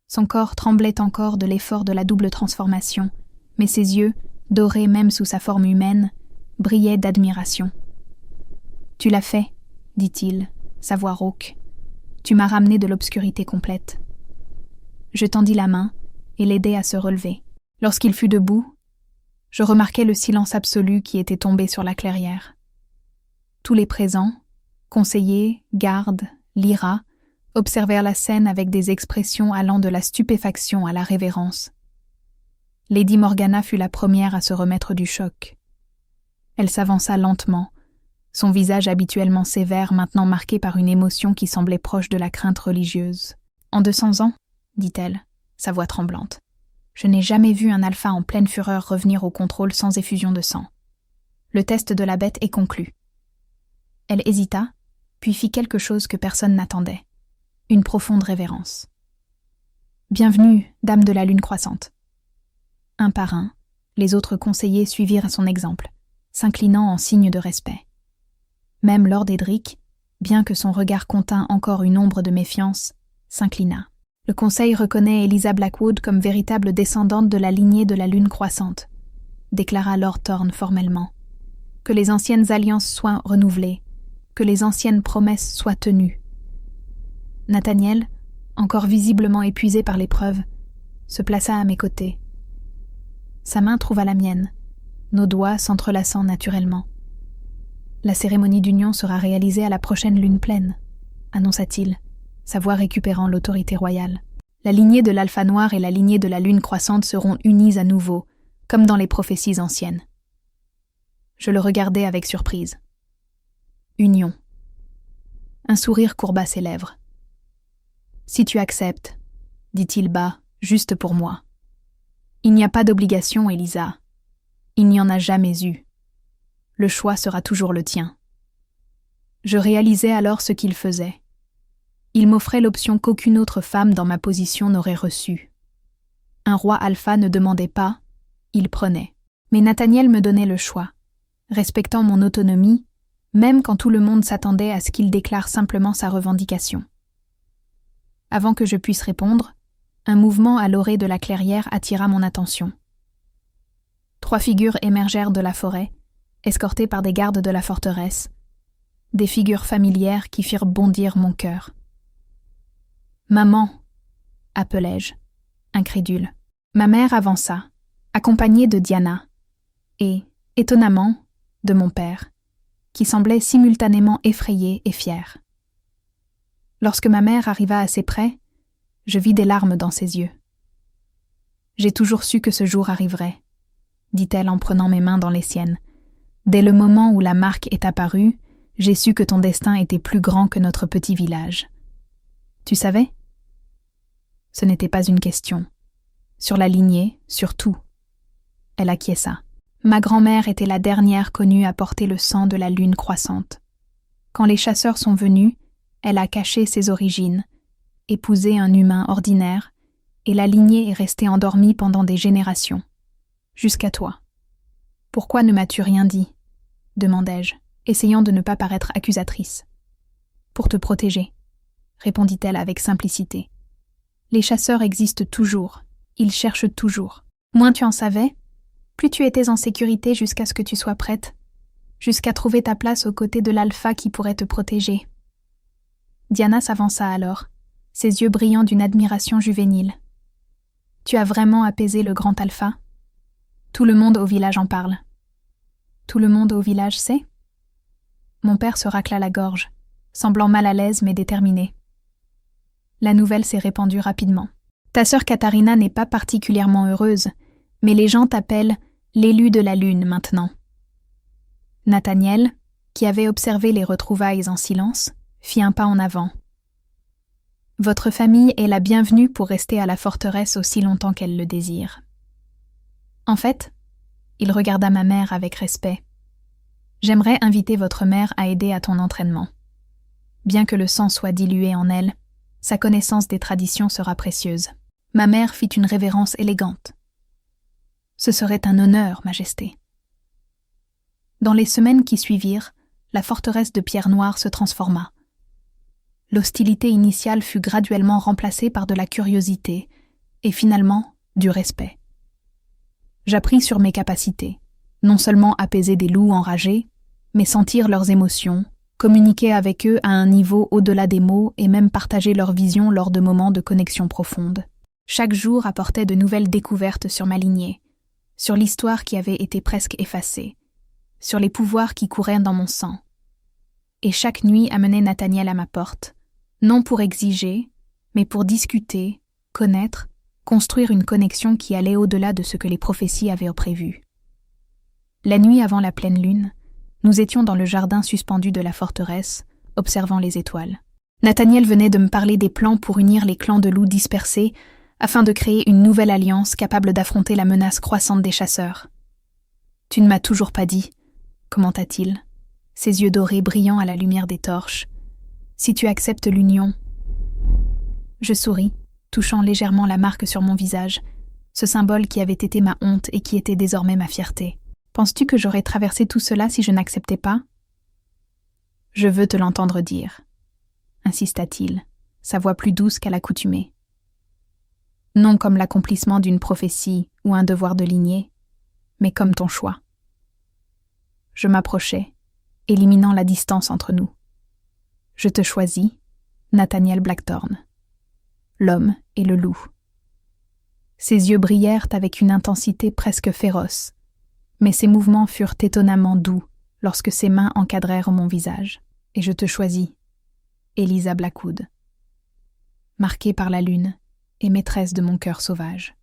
Son corps tremblait encore de l'effort de la double transformation, mais ses yeux, dorés même sous sa forme humaine, brillaient d'admiration. « Tu l'as fait, » dit-il, sa voix rauque. « Tu m'as ramené de l'obscurité complète. » Je tendis la main et l'aidai à se relever. Lorsqu'il fut debout, je remarquai le silence absolu qui était tombé sur la clairière. Tous les présents, conseillers, gardes, lyras, observèrent la scène avec des expressions allant de la stupéfaction à la révérence. Lady Morgana fut la première à se remettre du choc. Elle s'avança lentement, son visage habituellement sévère maintenant marqué par une émotion qui semblait proche de la crainte religieuse. « En 200 ans, » dit-elle, sa voix tremblante, « je n'ai jamais vu un alpha en pleine fureur revenir au contrôle sans effusion de sang. Le test de la bête est conclu. » Elle hésita, puis fit quelque chose que personne n'attendait. Une profonde révérence. « Bienvenue, dame de la lune croissante. » Un par un, les autres conseillers suivirent son exemple, s'inclinant en signe de respect. Même Lord Edric, bien que son regard contint encore une ombre de méfiance, s'inclina. « Le conseil reconnaît Eliza Blackwood comme véritable descendante de la lignée de la lune croissante, » déclara Lord Thorne formellement. « Que les anciennes alliances soient renouvelées, que les anciennes promesses soient tenues. » Nathaniel, encore visiblement épuisé par l'épreuve, se plaça à mes côtés. Sa main trouva la mienne, nos doigts s'entrelaçant naturellement. « La cérémonie d'union sera réalisée à la prochaine lune pleine, » annonça-t-il, sa voix récupérant l'autorité royale. « La lignée de l'alpha noir et la lignée de la lune croissante seront unies à nouveau, comme dans les prophéties anciennes. » Je le regardai avec surprise. Union. Un sourire courba ses lèvres. « Si tu acceptes, » dit-il bas, juste pour moi. « Il n'y a pas d'obligation, Eliza. Il n'y en a jamais eu. Le choix sera toujours le tien. » Je réalisais alors ce qu'il faisait. Il m'offrait l'option qu'aucune autre femme dans ma position n'aurait reçue. Un roi alpha ne demandait pas, il prenait. Mais Nathaniel me donnait le choix, respectant mon autonomie, même quand tout le monde s'attendait à ce qu'il déclare simplement sa revendication. Avant que je puisse répondre, un mouvement à l'orée de la clairière attira mon attention. 3 figures émergèrent de la forêt, escortées par des gardes de la forteresse, des figures familières qui firent bondir mon cœur. « Maman !» appelai-je. incrédule. Ma mère avança, accompagnée de Diana, et, étonnamment, de mon père, qui semblait simultanément effrayé et fier. Lorsque ma mère arriva assez près, je vis des larmes dans ses yeux. « J'ai toujours su que ce jour arriverait, » dit-elle en prenant mes mains dans les siennes. « Dès le moment où la marque est apparue, j'ai su que ton destin était plus grand que notre petit village. Tu savais ? » Ce n'était pas une question. Sur la lignée, sur tout. Elle acquiesça. Ma grand-mère était la dernière connue à porter le sang de la lune croissante. Quand les chasseurs sont venus, elle a caché ses origines, épousé un humain ordinaire, et la lignée est restée endormie pendant des générations. Jusqu'à toi. « Pourquoi ne m'as-tu rien dit ?» demandai-je, essayant de ne pas paraître accusatrice. « Pour te protéger, » répondit-elle avec simplicité. « Les chasseurs existent toujours, ils cherchent toujours. Moins tu en savais, plus tu étais en sécurité jusqu'à ce que tu sois prête, jusqu'à trouver ta place aux côtés de l'alpha qui pourrait te protéger. » Diana s'avança alors, ses yeux brillants d'une admiration juvénile. « Tu as vraiment apaisé le grand alpha ? Tout le monde au village en parle. » « Tout le monde au village sait ?» Mon père se racla la gorge, semblant mal à l'aise mais déterminé. La nouvelle s'est répandue rapidement. « Ta sœur Katharina n'est pas particulièrement heureuse, mais les gens t'appellent l'élu de la lune maintenant. » Nathaniel, qui avait observé les retrouvailles en silence, fit un pas en avant. « Votre famille est la bienvenue pour rester à la forteresse aussi longtemps qu'elle le désire. » En fait, il regarda ma mère avec respect. « J'aimerais inviter votre mère à aider à ton entraînement. Bien que le sang soit dilué en elle, sa connaissance des traditions sera précieuse. » Ma mère fit une révérence élégante. « Ce serait un honneur, Majesté. » Dans les semaines qui suivirent, la forteresse de Pierre Noire se transforma. L'hostilité initiale fut graduellement remplacée par de la curiosité et finalement du respect. J'appris sur mes capacités, non seulement apaiser des loups enragés, mais sentir leurs émotions, communiquer avec eux à un niveau au-delà des mots et même partager leur vision lors de moments de connexion profonde. Chaque jour apportait de nouvelles découvertes sur ma lignée, sur l'histoire qui avait été presque effacée, sur les pouvoirs qui couraient dans mon sang. Et chaque nuit amenait Nathaniel à ma porte, non pour exiger, mais pour discuter, connaître, construire une connexion qui allait au-delà de ce que les prophéties avaient prévu. La nuit avant la pleine lune, nous étions dans le jardin suspendu de la forteresse, observant les étoiles. Nathaniel venait de me parler des plans pour unir les clans de loups dispersés afin de créer une nouvelle alliance capable d'affronter la menace croissante des chasseurs. « Tu ne m'as toujours pas dit, » commenta-t-il, ses yeux dorés brillant à la lumière des torches, « si tu acceptes l'union. » Je souris, touchant légèrement la marque sur mon visage, ce symbole qui avait été ma honte et qui était désormais ma fierté. « Penses-tu que j'aurais traversé tout cela si je n'acceptais pas ?»« Je veux te l'entendre dire, » insista-t-il, sa voix plus douce qu'à l'accoutumée. Non comme l'accomplissement d'une prophétie ou un devoir de lignée, mais comme ton choix. Je m'approchai, éliminant la distance entre nous. Je te choisis, Nathaniel Blackthorne. L'homme et le loup. Ses yeux brillèrent avec une intensité presque féroce, mais ses mouvements furent étonnamment doux lorsque ses mains encadrèrent mon visage. Et je te choisis, Eliza Blackwood, marquée par la lune et maîtresse de mon cœur sauvage.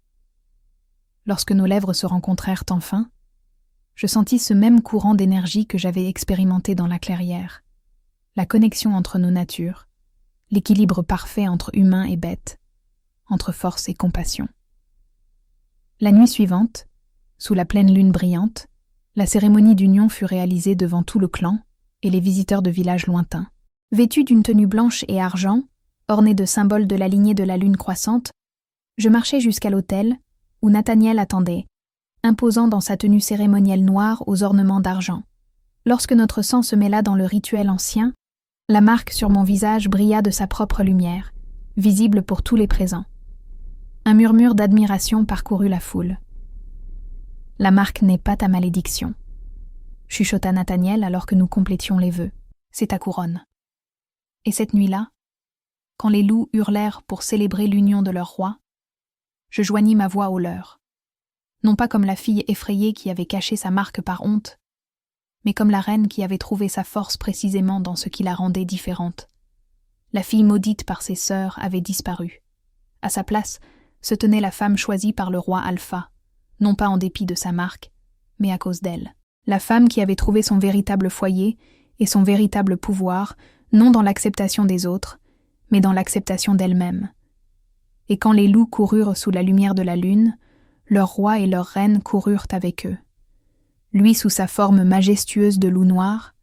Lorsque nos lèvres se rencontrèrent enfin, je sentis ce même courant d'énergie que j'avais expérimenté dans la clairière, la connexion entre nos natures, l'équilibre parfait entre humain et bête, entre force et compassion. La nuit suivante, sous la pleine lune brillante, la cérémonie d'union fut réalisée devant tout le clan et les visiteurs de villages lointains. Vêtu d'une tenue blanche et argent, ornée de symboles de la lignée de la lune croissante, je marchai jusqu'à l'autel où Nathaniel attendait, imposant dans sa tenue cérémonielle noire aux ornements d'argent. Lorsque notre sang se mêla dans le rituel ancien, la marque sur mon visage brilla de sa propre lumière, visible pour tous les présents. Un murmure d'admiration parcourut la foule. « La marque n'est pas ta malédiction », chuchota Nathaniel alors que nous complétions les vœux. « C'est ta couronne. » Et cette nuit-là, quand les loups hurlèrent pour célébrer l'union de leur roi, Je joignis ma voix aux leurs. Non pas comme la fille effrayée qui avait caché sa marque par honte, mais comme la reine qui avait trouvé sa force précisément dans ce qui la rendait différente. La fille maudite par ses sœurs avait disparu. À sa place se tenait la femme choisie par le roi Alpha, non pas en dépit de sa marque, mais à cause d'elle. La femme qui avait trouvé son véritable foyer et son véritable pouvoir, non dans l'acceptation des autres, mais dans l'acceptation d'elle-même. Et quand les loups coururent sous la lumière de la lune, leur roi et leur reine coururent avec eux. Lui sous sa forme majestueuse de loup noir,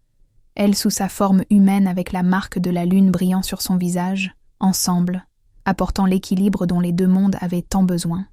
elle sous sa forme humaine avec la marque de la lune brillant sur son visage, ensemble, apportant l'équilibre dont les deux mondes avaient tant besoin.